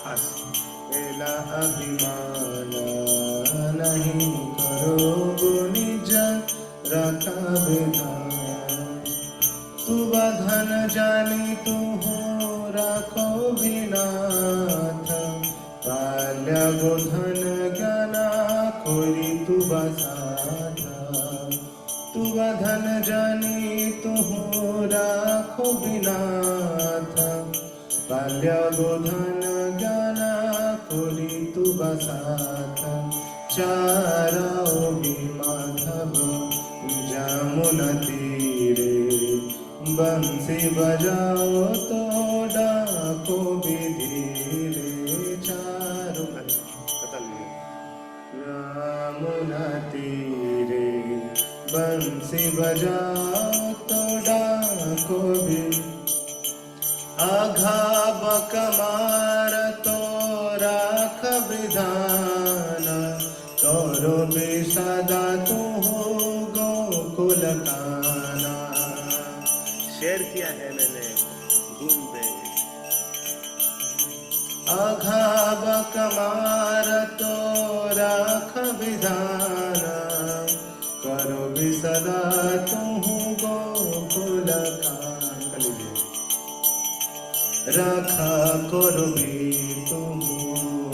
एला अभिमान नहीं करो निज रखा विधान। तू बधन जानी तू हो राखो विनाथ। बाल्य गोधन ज्ञाना खोरी तू बसाथ। तू बधन जानी तू हो राखो विनाथ। बाल्य गोधन ज्ञाना खोरी तू बसाथ। चाराओ भी माधव जमुना तीरे। बंसी बजाओ तो डाको भी धीरे। चारों यमुना तीरे बंसी बजाओ तो डाको भी। आघाव कमार तो राख विधान। करो भी सदा तू हो गोकुल काना। शेयर किया है मैंने धूम पे। आघाव कमार तो राख विधान। करो भी सदा तू हो गोकुल काना। रखा करो भी तुम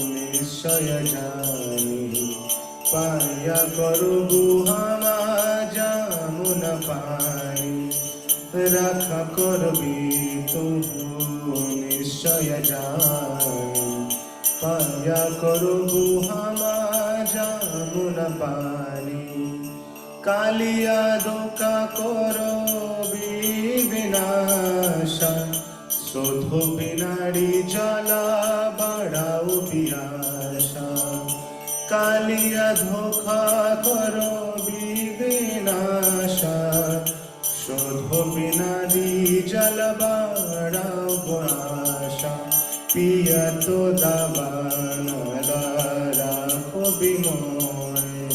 निश्चय जानी। पाया करो गुहामा जामुन पानी। रखा करो भी तुम निश्चय जानी। पाया करो गुहामा जामुन पानी। कालिया धोखा करो भी विनाशा। शोधो बिनाड़ी जला बढ़ाओ पियासा। कालिया धोखा करो भी विनाशा। शोधो बिनाड़ी जल बढ़ाओ आशा। पिया तो दावान राखो बिमोय।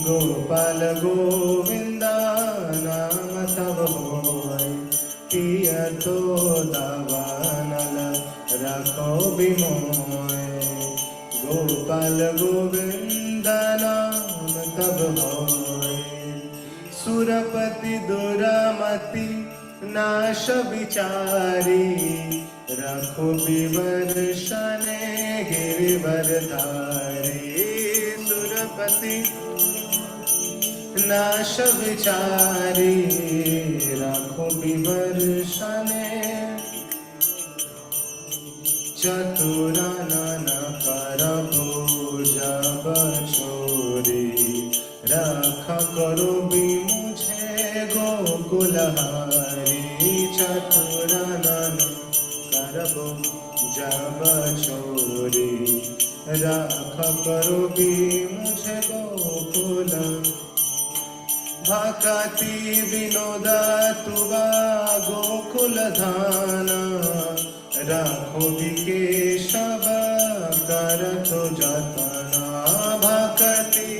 गोपाल गोविंदा नाम तब होय। पिया तो दावानल रखो बिमोय। गोपाल गोविंद नाम तब होय। सुरपति दुरामति नाश विचारी। रखो विवर्षने गिरिवर धारी। सुरपति नाश विचारी। राखो विवर्षने। चतुरानन कर जब छोरी। रखा करो भी मुझे गोकुलहारी। चतुरानन कर जब छोरी। रखा करो भी मुझे गोकुल। भाकति विनोद तुवा गोकुल धान। राखो विकेशव करतो जतना। भाकति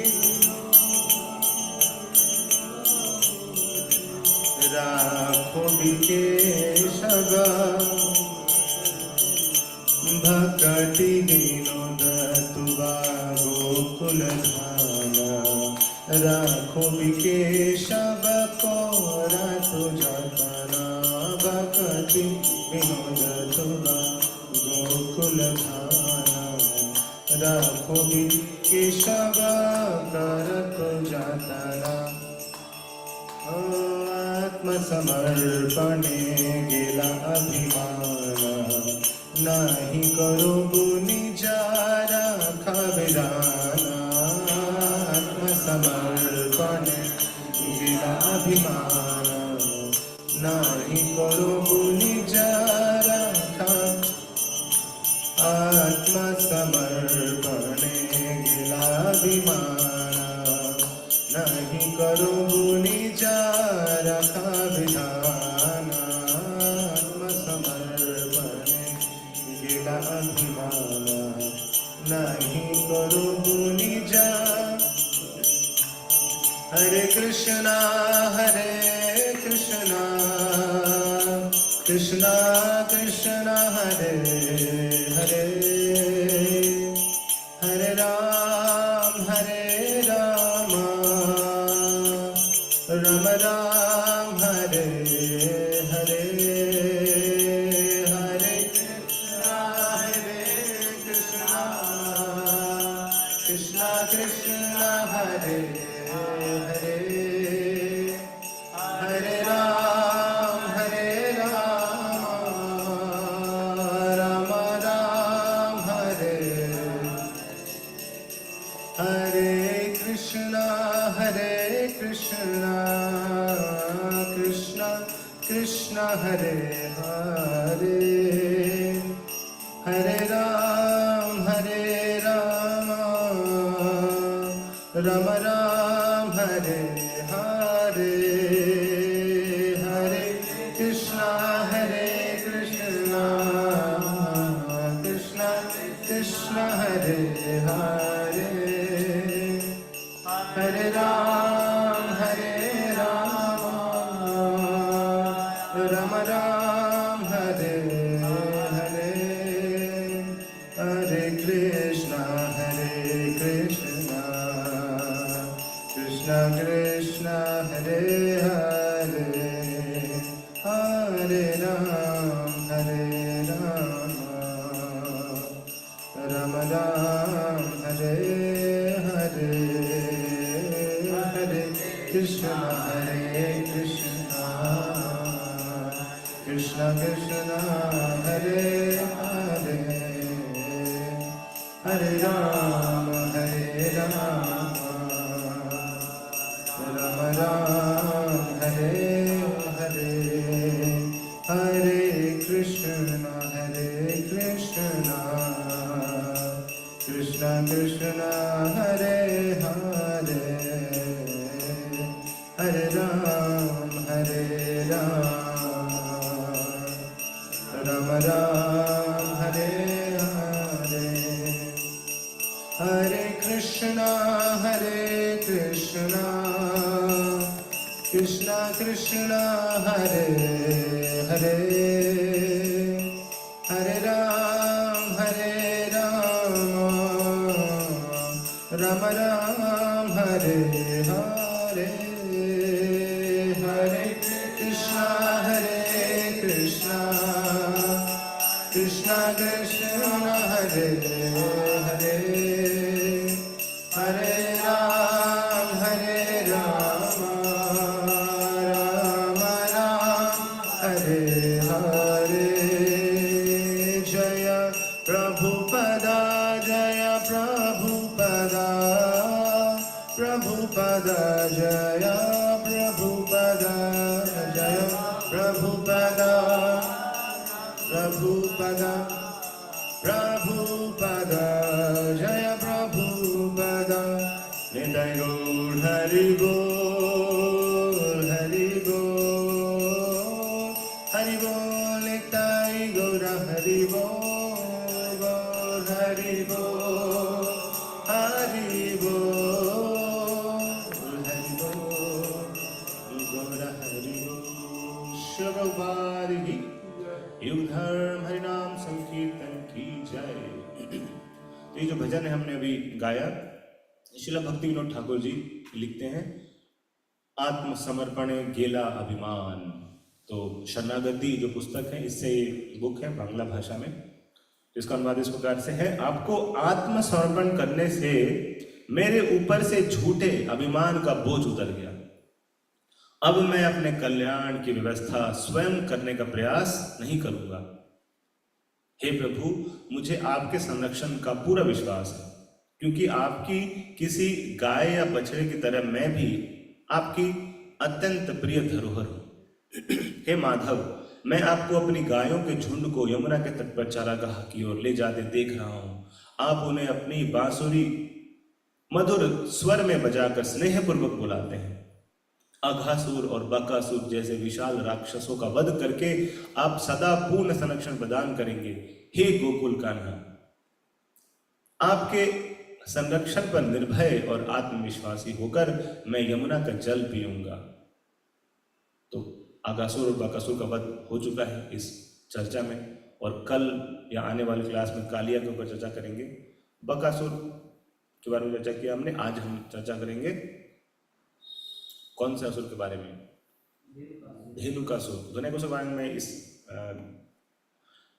राखो विकेशव। भक्ति विनोद तुवा गोकुल धान। राखो विकेशव कोरा तो जतना। भक्ति विनोद तुवा गोकुल धान। राखो विकेशव कर तो जतना। आत्मसमर्पणे गेला अभिमान। नाही करो निज राखा विधान। आत्मसमर्पणे गेला अभिमान। नाही करो निज राखा। आत्मसमर्पणे गेला अभिमान। नहीं करो निज राखा विधान। आत्मसमर्पणे गेला अभिमान। नहीं करो निज। हरे कृष्णा कृष्णा कृष्णा हरे हरे। कृष्णा कृष्णा हरे हरे हरे राम राम राम हरे हरे कृष्णा कृष्णा कृष्णा हरे हरे हरे राम राम राम हरे हरे हरे कृष्णा कृष्णा कृष्णा हरे हरे हरे राम राम राम हरे हरे हरे कृष्णा कृष्णा कृष्णा हरे हरे हरे राम राम राम हरे हरे हरे कृष्णा कृष्णा कृष्णा हरे हरे हरे राम राम राम हरे हरे हरे कृष्णा कृष्णा कृष्णा हरे हरे हरे राम राम राम हरे हरे हरे कृष्णा कृष्णा कृष्णा हरे हरे हरे राम राम राम हरे हरे हरे कृष्णा कृष्णा कृष्णा हरे हरे हरे राम राम राम हरे हरे जय प्रभुपदा जय प्रभुपदा प्रभुपदा जय प्रभुपदा जय प्रभुपदा प्रभुपदा प्रभुपदा जय प्रभुपदा निताय गौर हरि बोल हरि बोल हरि बोल निताय गौर हरि बोल हरि बोल हरि बोल हरि बोल गौर हरि बोल शुभवारी युग धर्म हरिनाम संकीर्तन की जय। तो ये जो भजन है हमने अभी गाया, श्रील भक्ति विनोद ठाकुर जी लिखते हैं, आत्मसमर्पण गेला अभिमान। तो शरणागति जो पुस्तक है, इससे बुक है बांग्ला भाषा में। तो इसका अनुवाद इस प्रकार से है, आपको आत्मसमर्पण करने से मेरे ऊपर से झूठे अभिमान का बोझ उतर गया। अब मैं अपने कल्याण की व्यवस्था स्वयं करने का प्रयास नहीं करूंगा। हे प्रभु, मुझे आपके संरक्षण का पूरा विश्वास है, क्योंकि आपकी किसी गाय या बछड़े की तरह मैं भी आपकी अत्यंत प्रिय धरोहर हूं। हे माधव, मैं आपको अपनी गायों के झुंड को यमुना के तट पर चारागाह की ओर ले जाते देख रहा हूं। आप उन्हें अपनी बांसुरी मधुर स्वर में बजाकर स्नेहपूर्वक बुलाते हैं। अघासुर और बकासुर जैसे विशाल राक्षसों का वध करके आप सदा पूर्ण संरक्षण प्रदान करेंगे। हे गोकुल कान्हा, आपके संरक्षण पर निर्भय और आत्मविश्वासी होकर मैं यमुना का जल पीऊंगा। तो अघासुर और बकासुर का वध हो चुका है इस चर्चा में, और कल या आने वाली क्लास में कालिया के ऊपर चर्चा करेंगे। बकासुर के बारे में चर्चा किया हमने, आज हम चर्चा करेंगे कौन से असुर के बारे में? धेनुकासुर। धेनुकासुर के बारे में इस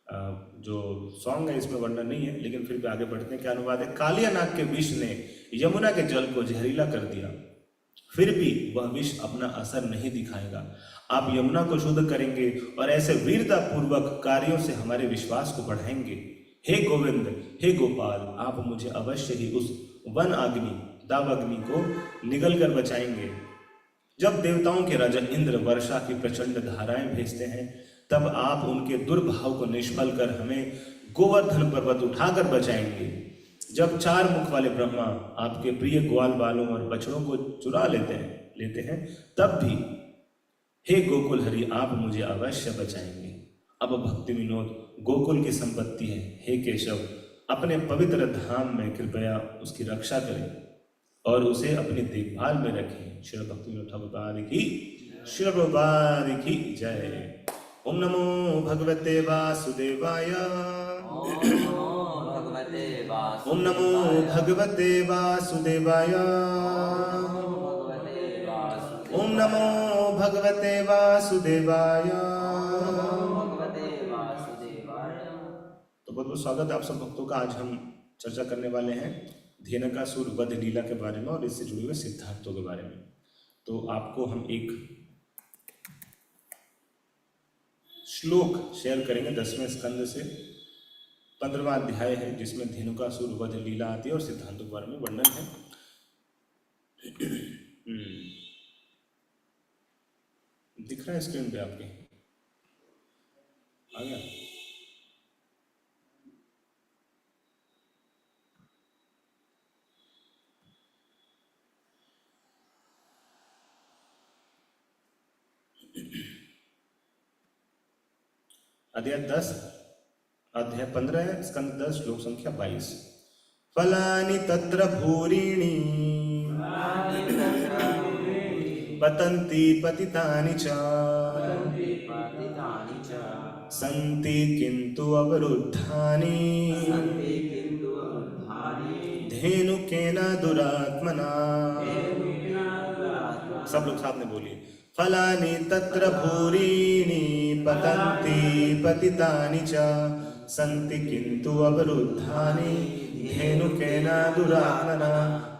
जो सॉन्ग है इसमें वर्णन नहीं है, लेकिन फिर भी आगे बढ़ते हैं। क्या अनुवाद है? कालिया नाग के विष ने यमुना के जल को जहरीला कर दिया, फिर भी वह विष अपना असर नहीं दिखाएगा। आप यमुना को शुद्ध करेंगे और ऐसे वीरता पूर्वक कार्यों से हमारे विश्वास को बढ़ाएंगे। हे गोविंद, हे गोपाल, आप मुझे अवश्य ही उस वन अग्नि, दावाग्नि को निगल कर बचाएंगे। जब देवताओं के राजा इंद्र वर्षा की प्रचंड धाराएं भेजते हैं, तब आप उनके दुर्भाव को निष्फल कर हमें गोवर्धन पर्वत उठाकर बचाएंगे। जब चार मुख वाले ब्रह्मा आपके प्रिय ग्वाल बालों और बछड़ों को चुरा लेते हैं, तब भी हे गोकुल हरि, आप मुझे अवश्य बचाएंगे। अब भक्ति विनोद गोकुल की संपत्ति है। हे केशव, अपने पवित्र धाम में कृपया उसकी रक्षा करें और उसे अपनी देखभाल में रखें। श्री भक्ति विनोद ठाकुर की, श्री प्रभुपाद की जय। ओम नमो भगवते वासुदेवाय। ओम नमो भगवते वासुदेवाय। ओम नमो भगवते वासुदेवाय। तो बहुत बहुत स्वागत है आप सब भक्तों का। आज हम चर्चा करने वाले हैं धेनुकासुर वध लीला के बारे में और इससे जुड़े हुए सिद्धांतों के बारे में। तो आपको हम एक श्लोक शेयर करेंगे 10वें स्कंद से 15वां अध्याय है, जिसमें धेनुकासुर वध लीला आती है और सिद्धांतों के बारे में वर्णन है। दिख रहा है स्क्रीन पे आपके? आ गया? अध्याय 15 स्कंद 10 श्लोक संख्या 22। फलानि तत्र भूरिणी पतन्ति पतितानि च सन्ति किन्तु अवरुद्धानि धेनुकेन दुरात्मना। सब लोग साथ में बोलिए। फलानि तत्र भूरीणि पतन्ति पतितानि च सन्ति किन्तु अवरुद्धानि धेनुकेन दुरात्मना।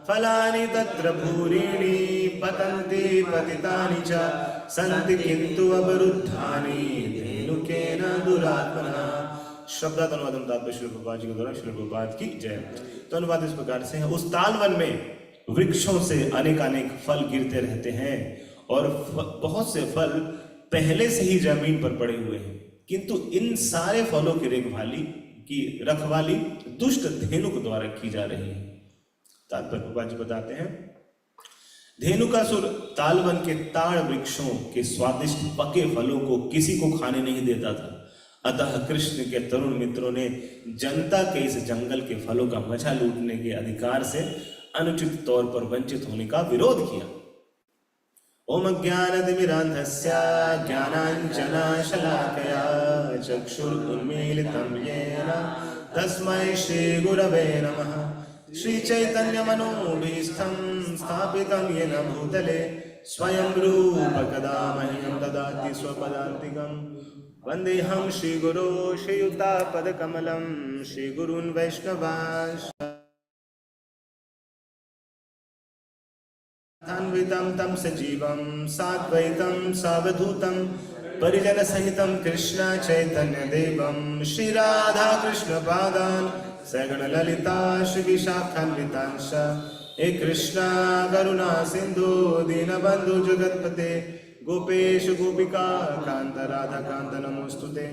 फलानि तत्र भूरीणि पतन्ति पतितानि च सन्ति किन्तु अवरुद्धानि धेनुकेन दुरात्मना। शब्दार्थ अनुवादम तात्पर्य श्री प्रभुपाद जी के द्वारा। श्री प्रभुपाद की जय। तो अनुवाद इस प्रकार से है। उस तालवन में वृक्षों से अनेकानेक फल गिरते रहते हैं और बहुत से फल पहले से ही जमीन पर पड़े हुए हैं, किंतु इन सारे फलों की रखवाली दुष्ट धेनुक द्वारा की जा रही है। तात्पर्य प्रभुपाद जी बताते हैं, धेनुकासुर तालवन के ताड़ वृक्षों के स्वादिष्ट पके फलों को किसी को खाने नहीं देता था। अतः कृष्ण के तरुण मित्रों ने जनता के इस जंगल के फलों का मजा लूटने के अधिकार से अनुचित तौर पर वंचित होने का विरोध किया। ओम ज्ञानतिमिरान्धस्य ज्ञानाञ्जनशलाकया चक्षुरुन्मीलितं येन तस्मै श्रीगुरवे नमः। श्रीचैतन्यमनोभीष्टं स्थापितं येन भूतले स्वयं रूप कदा मह्यं ददाति स्वपदान्तिकं। वन्देऽहं श्रीगुरो श्रीयुतापदकमलं श्रीगुरून् वैष्णवांश्च अन्वितं तं सजीवं साद्वैतं सावधूतं परिजनसहितं कृष्ण चैतन्यदेवं श्रीराधाकृष्णपादान् सगणललिता श्रीविशाखान्वितांश्च। हे कृष्ण करुणा सिन्धु दीनबन्धु जगत्पते गोपेश गोपिका कान्त राधाकान्त नमोऽस्तुते।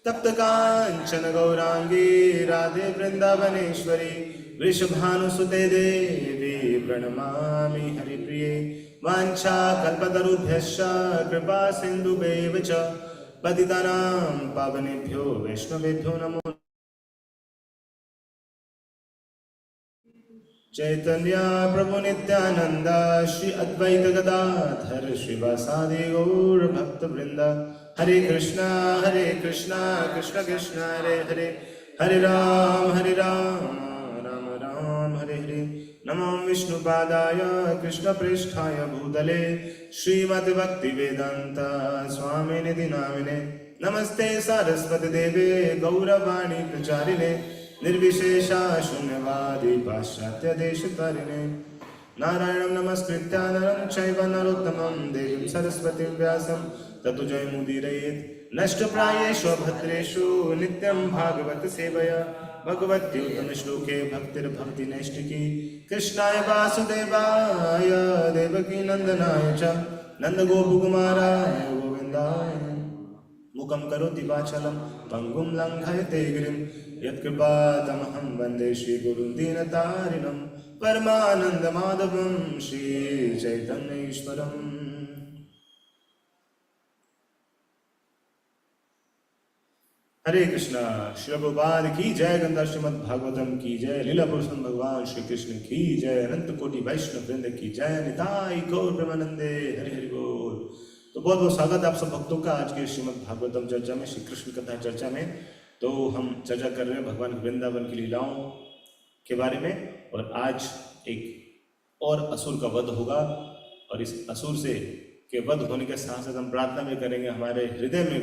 तप्त काञ्चन गौरांगी राधे वृन्दावनेश्वरी वृषभानुसुते देवी प्रणमामि हरिप्रिये। वाञ्छाकल्पतरुभ्यश्च कृपा सिन्धुभ्यैव च पतितानां पावनेभ्यो वैष्णवेभ्यो नमो। चैतन्य प्रभु नित्यानंद श्री अद्वैत गदाधर श्रीवासादि गौर भक्त वृंद। हरे कृष्णा कृष्ण कृष्ण हरे हरे, हरे राम राम राम हरे हरे। नमो विष्णुपादाय कृष्ण पृष्ठाय भूतले श्रीमद् भक्ति वेदांत स्वामिनिधि नामिने नमस्ते सरस्वती देवे गौरवाणी प्रचारिणे निर्विशेषा शून्यवादी पाश्चात्य देश तारिणे नारायणं नमस्कृत्य नरं चैव नरोत्तमं देवीं सरस्वतीं व्यासं ततो जयमुदीरयेत् नष्टप्रायेषु भद्रेषु नित्यं भागवत सेवया भगवत्युत्तम श्लोके भक्तिर्भक्तिनैष्टिकी कृष्णाय वासुदेवाय देवकी नंदनाय च नन्दगोपकुमाराय गोविन्दाय मुखं करोति वाचालं पङ्गुं लङ्घयते गिरिं यत्कृपातमहं वन्दे श्रीगुरुं दीनतारिणं परमानन्दमाधवं श्रीचैतन्येश्वरम्। हरे कृष्णा। श्री प्रभुपाद की जय। गंगा श्रीमद् भागवतम की जय। लीला पुरुषोत्तम भगवान श्री कृष्ण की जय। अनंत कोटि वैष्णव वृंद की जय। निताई गौर प्रेमानंदे। हरि हरि बोल। तो बहुत बहुत स्वागत है आप सब भक्तों का आज के श्रीमद् भागवतम चर्चा में, श्री कृष्ण कथा चर्चा में। तो हम चर्चा कर रहे हैं भगवान वृंदावन की लीलाओं के बारे में, और आज एक और असुर का वध होगा, और इस असुर से के वध होने के साथ साथ हम प्रार्थना भी करेंगे हमारे हृदय में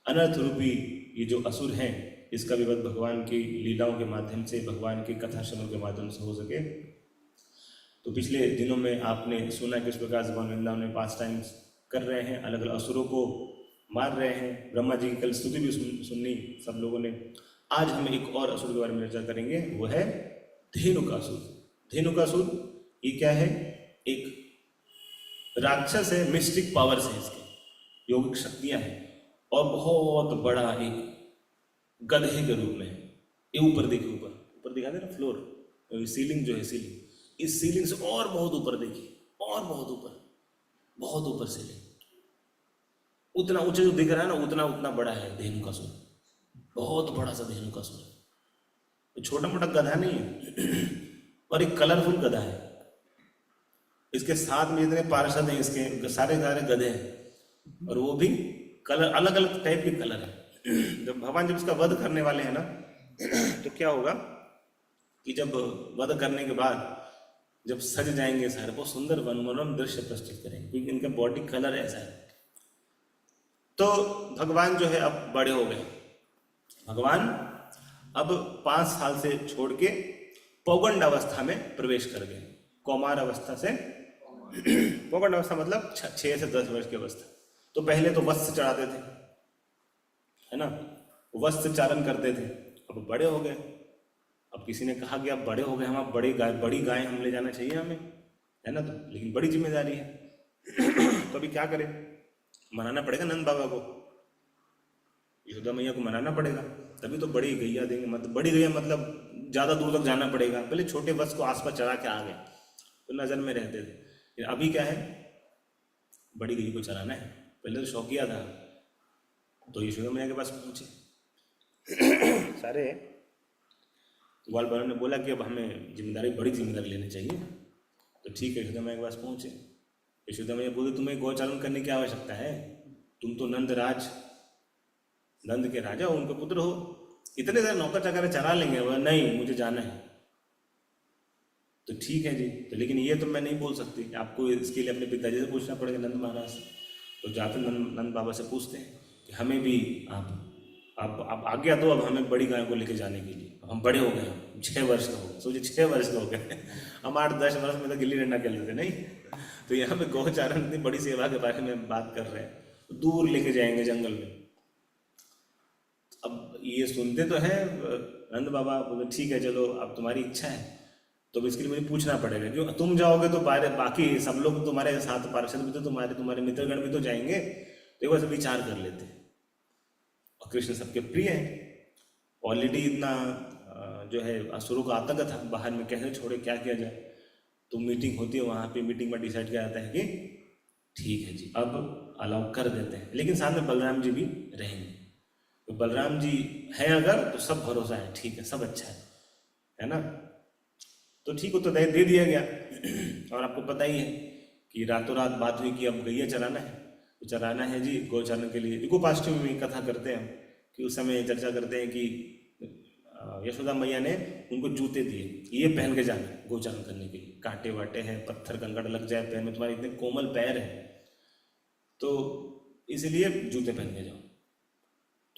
अनर्थ रूपी ये जो असुर हैं इसका भी वध भगवान की लीलाओं के माध्यम से, भगवान की कथा श्रवण के माध्यम से हो सके। तो पिछले दिनों में आपने सुना किस प्रकार से भगवान वृंदावन में पास टाइम्स कर रहे हैं, अलग अलग असुरों को मार रहे हैं। ब्रह्मा जी की कल स्तुति भी सुननी सब लोगों ने। आज हम एक और असुर के बारे में चर्चा करेंगे, वो है धेनुकासुर। धेनुकासुर ये क्या है? एक राक्षस है, मिस्टिक पावर्स है इसके, योगिक शक्तियां हैं, और बहुत बड़ा एक गधे के रूप में है। ये ऊपर देखिए, ऊपर दिखा दे ना फ्लोर, सीलिंग जो है सीलिंग, इस सीलिंग से और बहुत ऊपर देखिए, और बहुत ऊपर सीलिंग, उतना ऊंचा जो दिख रहा है ना उतना बड़ा है धेनुकासुर। बहुत बड़ा सा धेनुकासुर है, छोटा मोटा गधा नहीं है और एक कलरफुल गधा है। इसके साथ में जितने पार्षद हैं इसके सारे गधे हैं, और वो भी कलर अलग अलग टाइप के कलर है। जब भगवान जब इसका वध करने वाले हैं ना तो क्या होगा कि जब वध करने के बाद जब सज जाएंगे सारे, बहुत सुंदर मनोरम दृश्य प्रस्तुत करेंगे, क्योंकि इनका बॉडी कलर ऐसा है। तो भगवान जो है अब बड़े हो गए। भगवान अब 5 साल से छोड़ के पौगंड अवस्था में प्रवेश कर गए। कौमार अवस्था से पौगंड अवस्था मतलब 6 से 10 वर्ष की अवस्था। तो पहले तो वत्स चढ़ाते थे, है ना, वत्स चारण करते थे। अब बड़े हो गए। अब किसी ने कहा कि आप बड़े हो गए, हम आप बड़ी गाय हम ले जाना चाहिए हमें, है ना, तो लेकिन बड़ी जिम्मेदारी है। तो अभी क्या करें? मनाना पड़ेगा नंद बाबा को, यशोदा मैया को मनाना पड़ेगा, तभी तो बड़ी गैया देंगे। मतलब बड़ी गैया मतलब ज्यादा दूर तक जाना पड़ेगा। पहले छोटे वत्स को आसपास चढ़ा के आ गए तो नजर में रहते थे। अभी क्या है, बड़ी गैया को चलाना है। पहले तो शौकिया था, तो यशोदा मैया के पास पहुंचे सारे ग्वाल बालों ने बोला कि अब हमें बड़ी जिम्मेदारी लेनी चाहिए। तो ठीक है, यशोदा मैया के पास पहुंचे। यशोदा मैया बोले तुम्हें गौचारण करने की आवश्यकता है, तुम तो नंद के राजा हो, उनके पुत्र हो, इतने सारे नौकर चाकर चरा लेंगे। वह नहीं, मुझे जाना है। तो ठीक है जी, तो लेकिन ये तो मैं नहीं बोल सकती, आपको इसके लिए अपने पिताजी से पूछना पड़ेगा, नंद महाराज से। तो जाते नंद बाबा से पूछते हैं कि हमें भी आप आज्ञा दो, अब हमें बड़ी गाय को लेके जाने के लिए। अब हम बड़े हो गए, 6 वर्ष का हो गए, सोचिए 6 वर्ष का हो गए। हम 8-10 वर्ष में तो गिल्ली डंडा खेलते थे नहीं। तो यहाँ पे गौचारण इतनी बड़ी सेवा के बारे में बात कर रहे हैं, दूर लेके जाएंगे जंगल में। अब ये सुनते तो है नंद बाबा, बोले ठीक है चलो, अब तुम्हारी इच्छा है, तो इसके लिए मुझे पूछना पड़ेगा। क्यों तुम जाओगे तो बाकी सब लोग तुम्हारे साथ, पार्षद भी तो तुम्हारे मित्रगण भी तो जाएंगे, तो एक बार से विचार कर लेते हैं। और कृष्ण सबके प्रिय हैं, ऑलरेडी इतना जो है असुरों का आतंक था बाहर में, कैसे छोड़े, क्या किया जाए। तो मीटिंग होती है, वहाँ पे मीटिंग में डिसाइड किया जाता है कि ठीक है जी अब अलाउ कर देते हैं, लेकिन साथ में बलराम जी भी रहेंगे। तो बलराम जी हैं अगर तो सब भरोसा है, ठीक है, सब अच्छा है ना। तो ठीक हो, तो दे दिया गया। और आपको पता ही है कि रातों रात बात हुई कि अब गैया चराना है, तो चराना है जी गौचारण के लिए। गोपाष्टमी में कथा करते हैं कि उस समय चर्चा करते हैं कि यशोदा मैया ने उनको जूते दिए, ये पहन के जाना गौचारण करने के लिए, कांटे वाटे हैं, पत्थर कंकड़ लग जाए पैर में, तुम्हारे इतने कोमल पैर है, तो इसलिए जूते पहन के जाओ।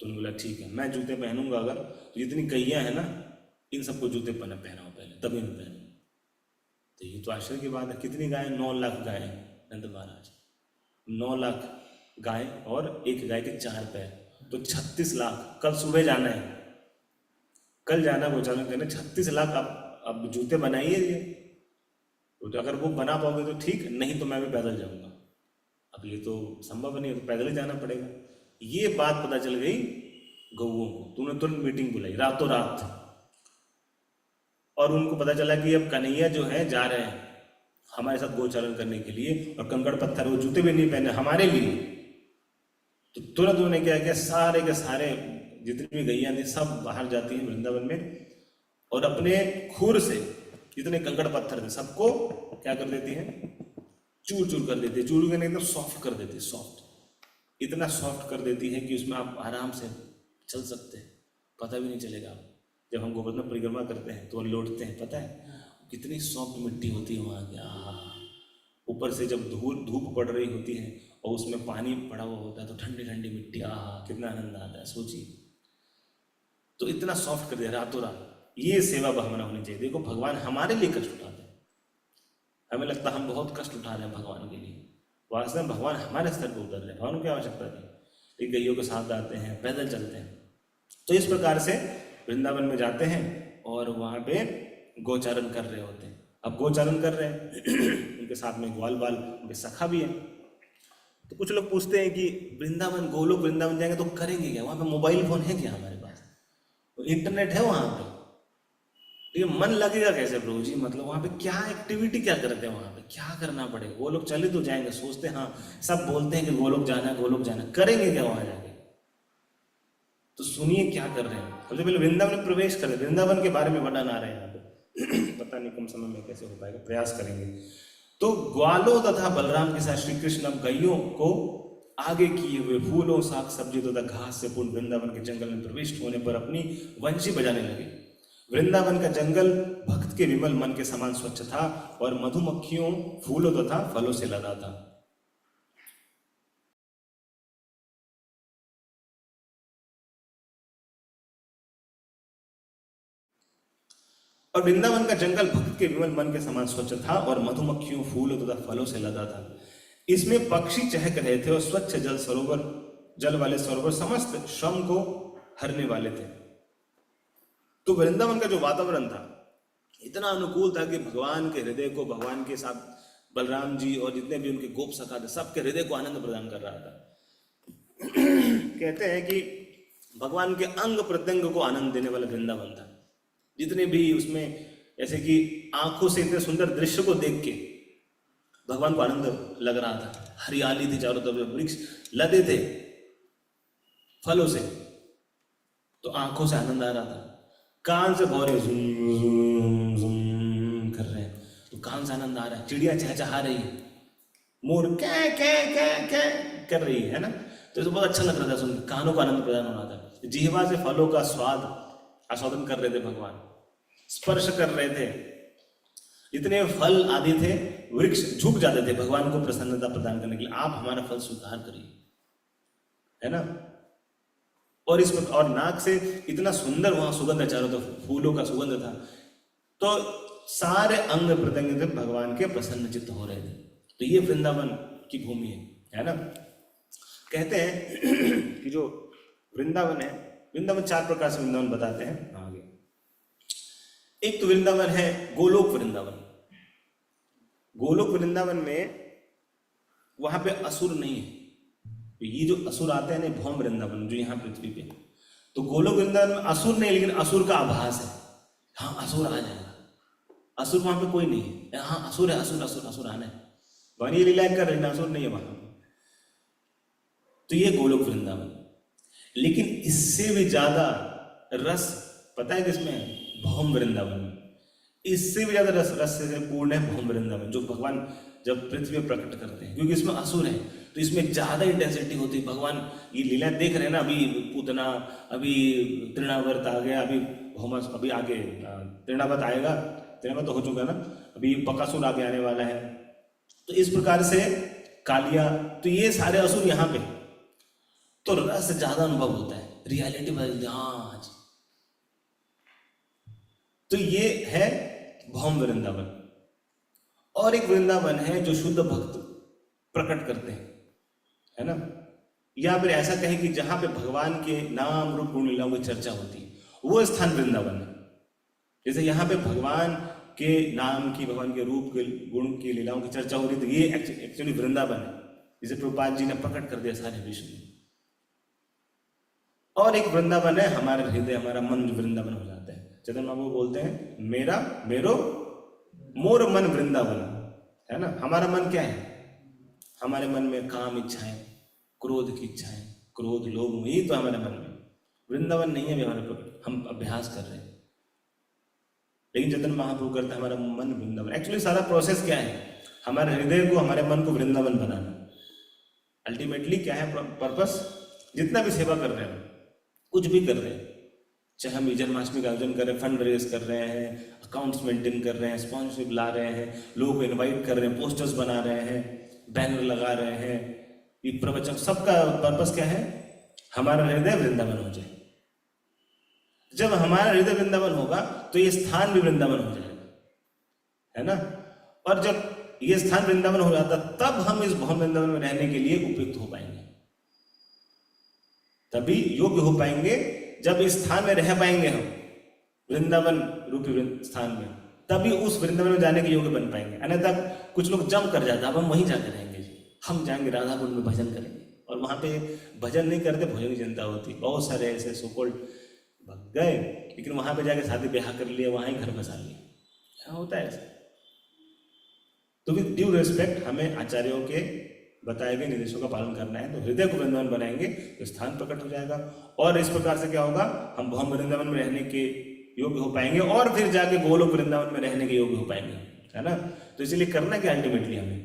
तो उन्होंने बोला ठीक है, मैं जूते पहनूंगा अगर तो जितनी गैया है ना इन सबको जूते पहनाओ पहले, तभी मैं पहनूंगा। तो ये तो आश्चर्य की बात है। कितनी गाय? 9 लाख गाय नंद महाराज, 9 लाख गाय और एक गाय के 4 पैर, तो 36 लाख। कल सुबह जाना है, कल जाना गोचारण करने, 36 लाख अब जूते बनाइए ये। तो अगर वो बना पाओगे तो ठीक, नहीं तो मैं भी पैदल जाऊंगा। अब ये तो संभव नहीं है, तो पैदल ही जाना पड़ेगा। ये बात पता चल गई गौओं को, तूने तुरंत मीटिंग बुलाई रातों रात, और उनको पता चला कि अब कन्हैया जो है जा रहे हैं हमारे साथ गोचारण करने के लिए, और कंकड़ पत्थर, वो जूते भी नहीं पहने हमारे लिए। तो तुरंत उन्होंने क्या किया, सारे के सारे जितनी भी गैया थी सब बाहर जाती हैं वृंदावन में, और अपने खुर से जितने कंकड़ पत्थर थे सबको क्या कर देती हैं, चूर चूर कर देती है। चूर करने एकदम सॉफ्ट कर देती है, सॉफ्ट, इतना सॉफ्ट कर देती है कि उसमें आप आराम से चल सकते हैं, पता भी नहीं चलेगा। जब हम गोवर्धन परिक्रमा करते हैं तो लौटते हैं, पता है कितनी सॉफ्ट मिट्टी होती है वहाँ की। ऊपर से जब धूप पड़ रही होती है और उसमें पानी पड़ा हुआ होता है तो ठंडी ठंडी मिट्टी, कितना आनंद आता है, सोचिए। तो इतना सॉफ्ट कर दिया रातों रात। ये सेवा भावना होनी चाहिए। देखो भगवान हमारे लिए कष्ट उठाते हैं, हमें लगता है हम बहुत कष्ट उठा रहे हैं भगवान के लिए, वास्तव में भगवान हमारे स्तर पर उतर रहे हैं। भगवान को क्या आवश्यकता थी, एक गैयों के साथ आते हैं, पैदल चलते हैं। तो इस प्रकार से वृंदावन में जाते हैं और वहाँ पे गोचारण कर रहे होते हैं। अब गोचारण कर रहे हैं उनके साथ में ग्वाल बाल उनके सखा भी है। तो कुछ लोग पूछते हैं कि वृंदावन, गोलोक वृंदावन जाएंगे तो करेंगे क्या, वहाँ पे मोबाइल फोन है क्या हमारे पास, तो इंटरनेट है वहाँ पे, ये मन लगेगा कैसे प्रभु जी, मतलब वहाँ पे क्या एक्टिविटी क्या करते हैं, वहाँ पे क्या करना पड़ेगा। वो लोग चले तो जाएंगे, सोचते हैं हाँ, सब बोलते हैं कि गोलोक जाना है गोलोक जाना है, करेंगे क्या वहाँ जाके। तो सुनिए क्या कर रहे हैं। सबसे पहले वृंदावन में प्रवेश करें, वृंदावन के बारे में वर्णन आ रहे हैं यहाँ पे पता नहीं कम समय में कैसे हो पाएगा, प्रयास करेंगे। तो ग्वालों तथा बलराम के साथ श्री कृष्ण अब गैयों को आगे किए हुए फूलों, साग सब्जी तथा घास से पूर्ण वृंदावन के जंगल में प्रविष्ट होने पर अपनी वंशी बजाने लगे। वृंदावन का जंगल भक्त के विमल मन के समान स्वच्छ था और मधुमक्खियों, फूलों तथा फलों से लदा था। और वृंदावन का जंगल भक्त के विमल मन के समान स्वच्छ था और मधुमक्खियों, फूलों तथा फलों से लदा था। इसमें पक्षी चहक रहे थे और स्वच्छ जल वाले सरोवर समस्त श्रम को हरने वाले थे। तो वृंदावन का जो वातावरण था इतना अनुकूल था कि भगवान के हृदय को, भगवान के साथ बलराम जी और जितने भी उनके गोप सखा थे सबके हृदय को आनंद प्रदान कर रहा था। कहते हैं कि भगवान के अंग प्रत्यंग को आनंद देने वाला वृंदावन था। जितने भी उसमें जैसे कि आंखों से इतने सुंदर दृश्य को देख के भगवान को आनंद लग रहा था। हरियाली थी चारों तरफ, वृक्ष लदे थे फलों से, तो आंखों से आनंद आ रहा था। कान से भौरे झुम झुम कर रहे हैं तो कान से आनंद आ रहा है। चिड़िया चहचहा रही है, मोर कै कै कै कै कर रही है ना, तो इसे बहुत अच्छा लग रहा था सुन, कानों को आनंद प्रदान हो रहा था। जिह्वा से फलों का स्वाद आस्वादन कर रहे थे भगवान, स्पर्श कर रहे थे। जितने फल आदि थे वृक्ष झुक जाते थे भगवान को प्रसन्नता प्रदान करने के लिए, आप हमारा फल स्वीकार करिए, है ना। और इस और नाक से इतना सुंदर वहां सुगंध, चारों तरफ फूलों का सुगंध था, तो सारे अंग प्रत्यंग भगवान के प्रसन्न चित्त हो रहे थे। तो ये वृंदावन की भूमि है ना। कहते हैं कि जो वृंदावन है, वृंदावन 4 प्रकार से वृंदावन बताते हैं आगे। एक तो वृंदावन है गोलोक वृंदावन। गोलोक वृंदावन में वहां पे असुर नहीं है। तो ये जो असुर आते हैं ना, भौम वृंदावन जो यहाँ पृथ्वी पे, तो गोलोक वृंदावन में असुर नहीं, लेकिन असुर का आभास है। हाँ असुर आ जाएगा, असुर वहां पे कोई नहीं है। हाँ असुर है, असुर असुर असुर आना है, भगवान ये लीला कर रहे, असुर नहीं है वहां। तो ये गोलोक वृंदावन। लेकिन इससे भी ज्यादा रस पता है किसमें है? भौम वृंदावन में। इससे भी ज्यादा रस से पूर्ण है भौम वृंदावन, जो भगवान जब पृथ्वी में प्रकट करते हैं, क्योंकि इसमें असुर है तो इसमें ज्यादा इंटेंसिटी होती है। भगवान ये लीला देख रहे हैं ना, अभी पूतना, अभी तृणावर्त आ गया, अभी भौमस, अभी आगे तृणावर्त आएगा, तृणावर्त तो हो चुका ना, अभी बकासुर आगे आने वाला है। तो इस प्रकार से कालिया, तो ये सारे असुर यहाँ पे, तो रस ज्यादा अनुभव होता है, रियलिटी बदल दी। हाँ जी, तो ये है भौम वृंदावन। और एक वृंदावन है जो शुद्ध भक्त प्रकट करते हैं, है ना, या फिर ऐसा कहें कि जहां पे भगवान के नाम रूप गुण लीलाओं की चर्चा होती है, वो स्थान वृंदावन है। जैसे यहाँ पे भगवान के नाम की, भगवान के रूप के गुण की लीलाओं की चर्चा हो रही, तो ये एक्चुअली वृंदावन है, जिसे प्रभुपाद जी ने प्रकट कर दिया सारे विश्व में। और एक वृंदावन है हमारा हृदय, हमारा मन जो वृंदावन हो जाता है। चैतन्य महाप्रभु बोलते हैं मेरा मेरो मोर मन वृंदावन, है ना। हमारा मन क्या है? हमारे मन में काम इच्छाएं, क्रोध की इच्छाएं, क्रोध लोभ, यही तो हमारे मन में वृंदावन नहीं है अभी हमारे प्रकट। हम अभ्यास कर रहे हैं, लेकिन चैतन्य महाप्रभु करता है हमारा मन वृंदावन। एक्चुअली सारा प्रोसेस क्या है? हमारे हृदय को, हमारे मन को वृंदावन बनाना। अल्टीमेटली क्या है पर्पस? जितना भी सेवा कर रहे हैं, कुछ भी कर रहे हैं, चाहे हम जन्माष्टमी का आयोजन कर रहे हैं, फंड रेज कर रहे हैं, अकाउंट्स मेंटेन कर रहे हैं, स्पॉन्सरशिप ला रहे हैं, लोगों को इनवाइट कर रहे हैं, पोस्टर्स बना रहे हैं, बैनर लगा रहे हैं, ये प्रवचन, सबका पर्पस क्या है? हमारा हृदय वृंदावन हो जाए। जब हमारा हृदय वृंदावन होगा तो ये स्थान भी वृंदावन हो जाएगा, है ना। और जब ये स्थान वृंदावन हो जाता, तब हम इस भौम वृंदावन में रहने के लिए उपयुक्त हो पाएंगे, तभी योग्य हो पाएंगे। जब इस स्थान में रह पाएंगे हम, वृंदावन रूपी स्थान में, तभी उस वृंदावन में जाने के योग्य बन पाएंगे। अन्यथा कुछ लोग जम कर जाते, अब हम वहीं जाकर रहेंगे, हम जाएंगे राधा कुंड में भजन करेंगे, और वहां पे भजन नहीं करते, भोजन की चिंता होती। बहुत सारे ऐसे सोकोल्ड भग गए, लेकिन वहां पे जाके शादी ब्याह कर लिया, वहां ही घर बसा लिया, क्या होता है ऐसा। तो विद ड्यू रिस्पेक्ट हमें आचार्यों के बताए गए निर्देशों का पालन करना है। तो हृदय को वृंदावन बनाएंगे तो स्थान प्रकट हो जाएगा, और इस प्रकार से क्या होगा? हम भौम वृंदावन में रहने के योग्य हो पाएंगे, और फिर जाके गोलोक वृंदावन में रहने के योग्य हो पाएंगे, है ना। तो इसीलिए करना क्या? अल्टीमेटली हमें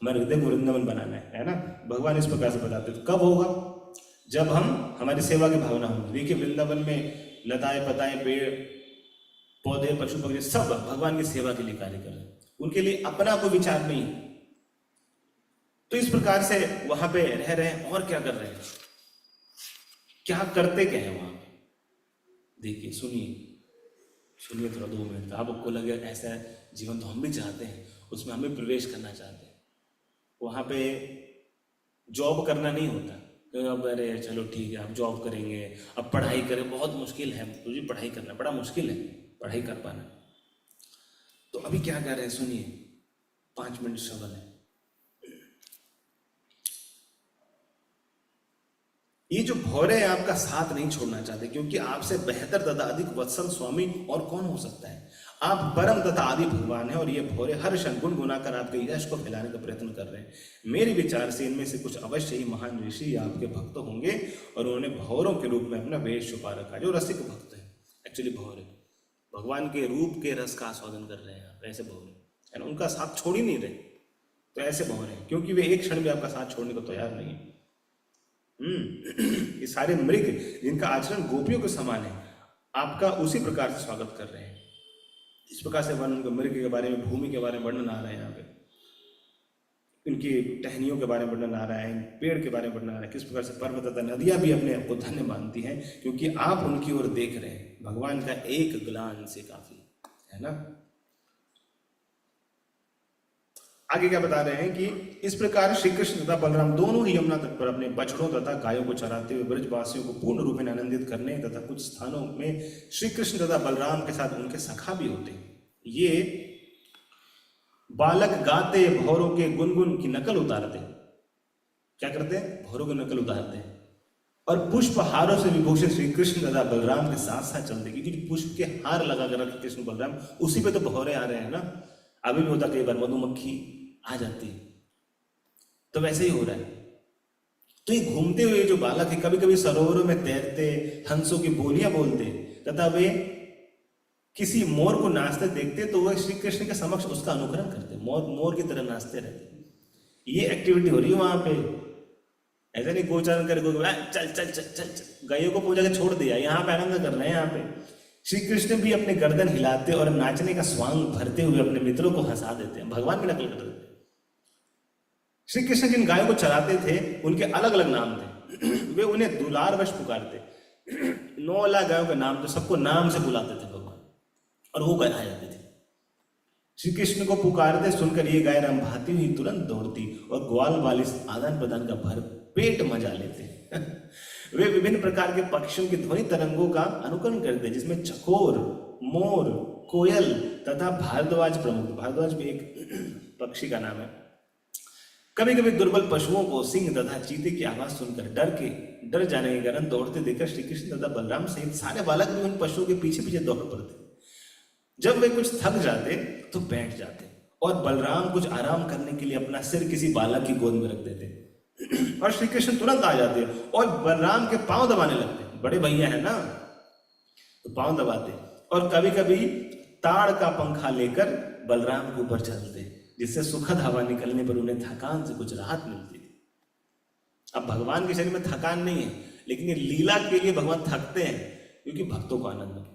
हमारे हृदय को वृंदावन बनाना है ना। भगवान इस प्रकार से बताते हैं। तो कब होगा? जब हम, हमारी सेवा की भावना होगी। देखिए वृंदावन में लताएं पताएं, पेड़ पौधे, पशु पक्षी सब भगवान की सेवा के लिए कार्य कर रहे हैं, उनके लिए अपना कोई विचार नहीं। तो इस प्रकार से वहां पे रह रहे हैं, और क्या कर रहे हैं, क्या करते क्या है वहां पे? देखिए, सुनिए थोड़ा 2 मिनट। आपको लगे ऐसा जीवन तो हम भी चाहते हैं, उसमें हम भी प्रवेश करना चाहते हैं। वहां पे जॉब करना नहीं होता, तो अब अरे चलो ठीक है, आप जॉब करेंगे, अब पढ़ाई करें, बहुत मुश्किल है, मुझे पढ़ाई करना बड़ा मुश्किल है, पढ़ाई कर पाना। तो अभी क्या कर रहे हैं, सुनिए, 5 मिनट श्रवण है। ये जो भौरे आपका साथ नहीं छोड़ना चाहते, क्योंकि आपसे बेहतर तथा अधिक वत्सल स्वामी और कौन हो सकता है। आप परम तथा आदि भगवान हैं, और ये भौरे हर क्षण गुनगुनाकर आपके यश को फैलाने का प्रयत्न कर रहे हैं। मेरे विचार से इनमें से कुछ अवश्य ही महान ऋषि आपके भक्त होंगे, और उन्होंने भौरों के रूप में अपना वेश छुपा रखा है। जो रसिक भक्त है, एक्चुअली भौरे भगवान के रूप के रस का आस्वादन कर रहे हैं, आप ऐसे भौरे, है ना, उनका साथ छोड़ ही नहीं रहे। तो ऐसे भौरे, क्योंकि वे एक क्षण भी आपका साथ छोड़ने को तैयार नहीं है। ये सारे मृग जिनका आचरण गोपियों के समान है, आपका उसी प्रकार से स्वागत कर रहे हैं। इस प्रकार से वर्णन, मृग के बारे में, भूमि के बारे में वर्णन आ रहा है यहाँ पे, इनकी टहनियों के बारे में वर्णन आ रहा है, पेड़ के बारे में वर्णन आ रहा है, किस प्रकार से पर्वत तथा नदियां भी अपने आप को धन्य मानती हैं, क्योंकि आप उनकी ओर देख रहे हैं। भगवान का एक ग्लान से काफी है ना। आगे क्या बता रहे हैं कि इस प्रकार श्री कृष्ण तथा बलराम दोनों ही यमुना तट पर अपने बछड़ों तथा गायों को चराते हुए ब्रजवासियों को पूर्ण रूप में आनंदित करने तथा कुछ स्थानों में श्री कृष्ण तथा बलराम के साथ उनके सखा भी होते हैं। ये बालक गाते भौरों के गुनगुन की नकल उतारते, क्या करते हैं? भौरों की नकल उतारते हैं, और पुष्प हारों से विभूषित श्री कृष्ण तथा बलराम के साथ साथ चलते, क्योंकि पुष्प के हार लगा कर रखे कृष्ण बलराम, उसी पे तो भौरे आ रहे हैं ना। अभी भी होता, कई बार मधुमक्खी आ जाती है, तो वैसे ही हो रहा है। तो ये घूमते हुए जो बालक है, कभी कभी सरोवरों में तैरते, हंसों की बोलियां बोलते, तथा वे किसी मोर को नाचते देखते तो वह श्री कृष्ण के समक्ष उसका अनुकरण करते, मोर की तरह नाचते रहते। ये एक्टिविटी हो रही है वहां पे। ऐसा नहीं गोचारण करे, चल चल चल चल चल, गायों को पूजा के छोड़ दिया, यहाँ पे आनंद कर रहे हैं। यहाँ पे श्री कृष्ण भी अपने गर्दन हिलाते और नाचने का स्वांग भरते हुए अपने मित्रों को हंसा देते हैं, भगवान की नकल कर देते हैं। श्री कृष्ण जिन गायों को चराते थे उनके अलग अलग नाम थे, वे उन्हें दुलारवश पुकारते। 9 लाख गायों का नाम, तो सबको नाम से बुलाते थे भगवान, और वो गाय आ जाती थी। श्री कृष्ण को पुकारते सुनकर ये गाय राम भाती हुई तुरंत दौड़ती और ग्वाल बाल इस आदान प्रदान का भर पेट मजा लेते। वे विभिन्न प्रकार के पक्षियों की ध्वनि तरंगों का अनुकरण करते, जिसमें चकोर, मोर, कोयल तथा भारद्वाज प्रमुख। भारद्वाज भी एक पक्षी का नाम है। कभी कभी दुर्बल पशुओं को सिंह तथा चीते की आवाज सुनकर डर जाने के कारण दौड़ते देखकर श्री कृष्ण तथा बलराम सहित सारे बालक भी उन पशुओं के पीछे पीछे दौड़ पड़ते। जब वे कुछ थक जाते तो बैठ जाते और बलराम कुछ आराम करने के लिए अपना सिर किसी बालक की गोद में रख देते और श्री कृष्ण तुरंत आ जाते और बलराम के पांव दबाने लगते। बड़े भैया है ना, तो पांव दबाते। और कभी कभी ताड़ का पंखा लेकर बलराम के ऊपर चलते, जिससे सुखद हवा निकलने पर उन्हें थकान से कुछ राहत मिलती थी। अब भगवान के शरीर में थकान नहीं है, लेकिन ये लीला के लिए भगवान थकते हैं क्योंकि भक्तों को आनंद हो।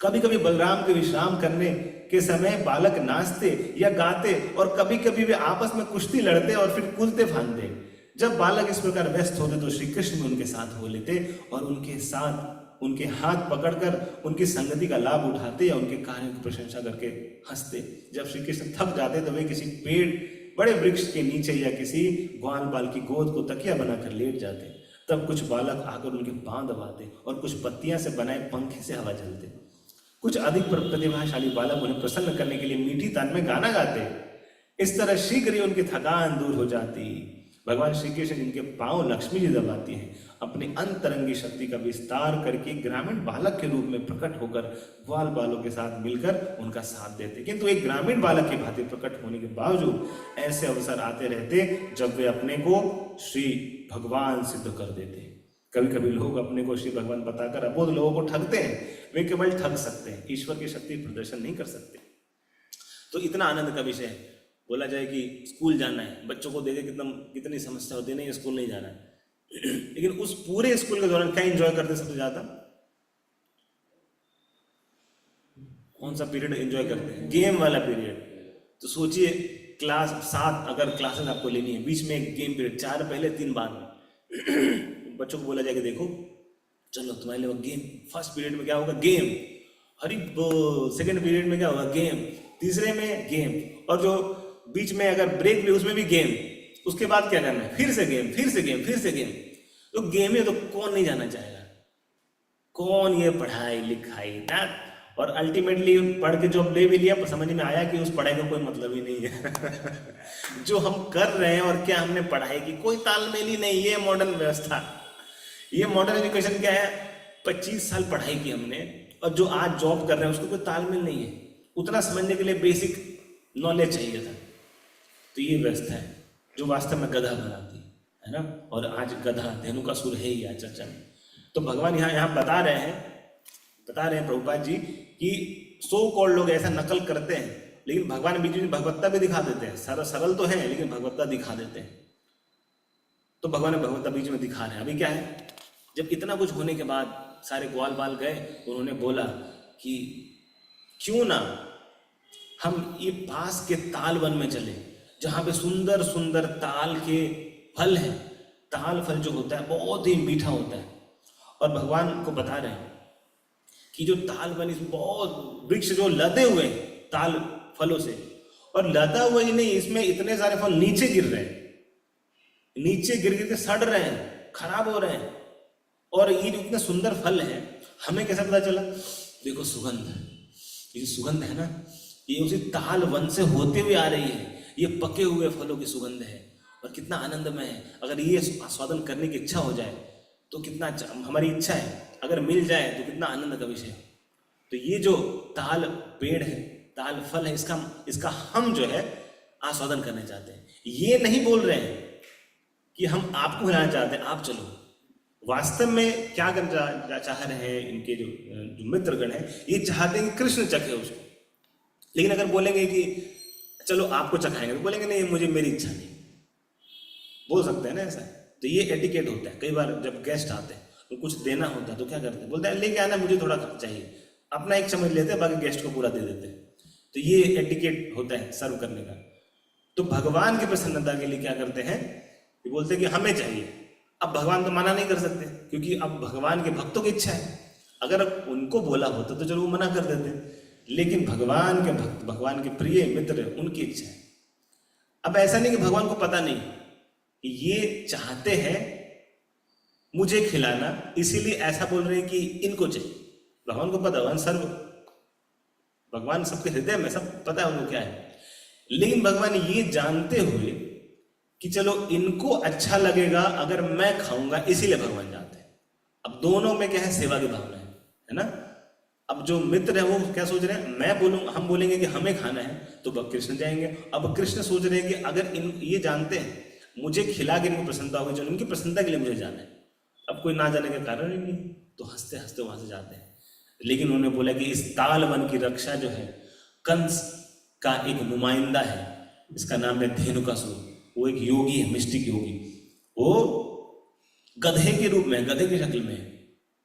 कभी कभी बलराम के विश्राम करने के समय बालक नाचते या गाते और कभी कभी वे आपस में कुश्ती लड़ते और फिर कूदते फांदते। जब बालक इस प्रकार व्यस्त होते तो श्री कृष्ण भी उनके साथ हो लेते और उनके हाथ पकड़कर उनकी संगति का लाभ उठाते या उनके कार्यों की प्रशंसा करके हंसते। जब श्री कृष्ण थक जाते तो वे किसी पेड़, बड़े वृक्ष के नीचे या किसी ग्वाल बाल की गोद को तकिया बनाकर लेट जाते। तब कुछ बालक आकर उनके पांव दबाते और कुछ पत्तियां से बनाए पंखे से हवा झलते। कुछ अधिक प्रतिभाशाली बालक उन्हें प्रसन्न करने के लिए मीठी तान में गाना गाते। इस तरह शीघ्र ही उनकी थकान दूर हो जाती। भगवान श्री कृष्ण जिनके पांव लक्ष्मी जी दबाती हैं, अपनी अंतरंगी शक्ति का विस्तार करके ग्रामीण बालक के रूप में प्रकट होकर ग्वाल बालों के साथ मिलकर उनका साथ देते। किंतु एक ग्रामीण बालक की भांति प्रकट होने के बावजूद ऐसे अवसर आते रहते जब वे अपने को श्री भगवान सिद्ध कर देते। कभी कभी लोग अपने को श्री भगवान बताकर अबोध लोगों को ठगते हैं। वे केवल ठग सकते हैं, ईश्वर की शक्ति प्रदर्शन नहीं कर सकते। तो इतना आनंद का विषय है। बोला जाए कि स्कूल जाना है, बच्चों को देखे कितनी समस्या होती है, नहीं स्कूल नहीं जाना है। लेकिन उस पूरे स्कूल के दौरान क्या एंजॉय करते सबसे ज्यादा? कौन सा पीरियड एंजॉय करते हैं? गेम वाला पीरियड। तो सोचिए क्लास 7 अगर क्लासेस आपको लेनी है, बीच में एक गेम पीरियड, 4 पहले 3 बाद में। बच्चों को बोला जाएगा देखो चलो तुम्हारे लिए गेम, फर्स्ट पीरियड में क्या होगा? गेम। हरी सेकंड पीरियड में क्या होगा? गेम। तीसरे में गेम। और जो बीच में अगर ब्रेक भी उसमें भी गेम। उसके बाद क्या करना है? फिर से गेम, फिर से गेम, फिर से गेम। तो गेम है तो कौन नहीं जाना चाहेगा? कौन ये पढ़ाई लिखाई ना, और अल्टीमेटली पढ़ के जो ले भी लिया समझ में आया कि उस पढ़ाई का कोई मतलब ही नहीं है। जो हम कर रहे हैं और क्या हमने पढ़ाई की कोई तालमेल ही नहीं। ये मॉडर्न व्यवस्था, ये मॉडर्न एजुकेशन क्या है? 25 साल पढ़ाई की हमने और जो आज जॉब कर रहे हैं उसको कोई तालमेल नहीं है। उतना समझने के लिए बेसिक नॉलेज चाहिए था। तो ये व्यवस्था है जो वास्तव में गधा बनाती है ना। और आज गधा धेनुकासुर है ही आज चर्चा में। तो भगवान यहाँ बता रहे हैं प्रभुपाद जी कि सो कॉल्ड लोग ऐसा नकल करते हैं, लेकिन भगवान बीच में भगवत्ता भी दिखा देते हैं। सरल तो है लेकिन भगवत्ता दिखा देते हैं। तो भगवान ने भगवत्ता बीच में दिखा रहे हैं। अभी क्या है, जब इतना कुछ होने के बाद सारे ग्वाल बाल गए, उन्होंने बोला कि क्यों ना हम ये पास के ताल वन में चले, जहां पे सुंदर सुंदर ताल के फल हैं। ताल फल जो होता है बहुत ही मीठा होता है। और भगवान को बता रहे हैं कि जो ताल वन, इसमें बहुत वृक्ष जो लदे हुए हैं ताल फलों से, और लदा हुआ ही नहीं, इसमें इतने सारे फल नीचे गिर रहे हैं, नीचे गिर गिर के सड़ रहे हैं, खराब हो रहे हैं। और ये जो इतने सुंदर फल है, हमें कैसे पता चला? देखो सुगंध, ये सुगंध है ना, ये उसी ताल वन से होते हुए आ रही है। ये पके हुए फलों की सुगंध है और कितना आनंदमय है। अगर ये आस्वादन करने की इच्छा हो जाए तो कितना, हमारी इच्छा है अगर मिल जाए तो कितना आनंद का विषय है। तो ये जो ताल पेड़ है, ताल फल है, इसका हम जो है आस्वादन करना चाहते हैं। ये नहीं बोल रहे हैं कि हम आपको खिलाना चाहते हैं, आप चलो। वास्तव में क्या करना चाह रहे हैं इनके जो मित्रगण हैं, ये चाहते हैं कि कृष्ण चखे उसको। लेकिन अगर बोलेंगे कि चलो आपको चखाएंगे, तो बोलेंगे नहीं मुझे, मेरी इच्छा नहीं। बोल सकते हैं ना ऐसा। तो ये एटिकेट होता है। कई बार जब गेस्ट आते हैं तो कुछ देना होता है तो क्या करते हैं, बोलते हैं लेके आना, मुझे थोड़ा चाहिए। अपना एक चम्मच लेते हैं, बाकी गेस्ट को पूरा दे देते हैं। तो ये एटिकेट होता है सर्व करने का। तो भगवान की प्रसन्नता के लिए क्या करते हैं, ये बोलते हैं कि हमें चाहिए, अब भगवान तो मना नहीं कर सकते, क्योंकि अब भगवान के भक्तों की इच्छा है। अगर उनको बोला होता तो चलो वो मना कर देते, लेकिन भगवान के भक्त, भगवान के प्रिय मित्र, उनकी इच्छा है। अब ऐसा नहीं कि भगवान को पता नहीं कि ये चाहते हैं मुझे खिलाना, इसीलिए ऐसा बोल रहे हैं कि इनको चाहिए। भगवान को पता, भगवान सबके हृदय में सब पता है उनको क्या है। लेकिन भगवान ये जानते हुए कि चलो इनको अच्छा लगेगा अगर मैं खाऊंगा, इसीलिए भगवान जानते हैं। अब दोनों में क्या है, सेवा की भावना है ना। अब जो मित्र है वो क्या सोच रहे हैं, मैं बोलूंगा, हम बोलेंगे कि हमें खाना है तो कृष्ण जाएंगे। अब कृष्ण सोच रहे हैं कि अगर ये जानते हैं मुझे खिला के इनको प्रसन्नता होगी, चलो इनकी प्रसन्नता के लिए मुझे जाना है। अब कोई ना जाने का कारण ही नहीं, तो हंसते हंसते वहां से जाते हैं। लेकिन उन्होंने बोला कि इस ताल वन की रक्षा जो है कंस का एक नुमाइंदा है, इसका नाम है धेनुकासुर। वो एक योगी है, मिस्टिक योगी। वो गधे के रूप में, गधे की शक्ल में है,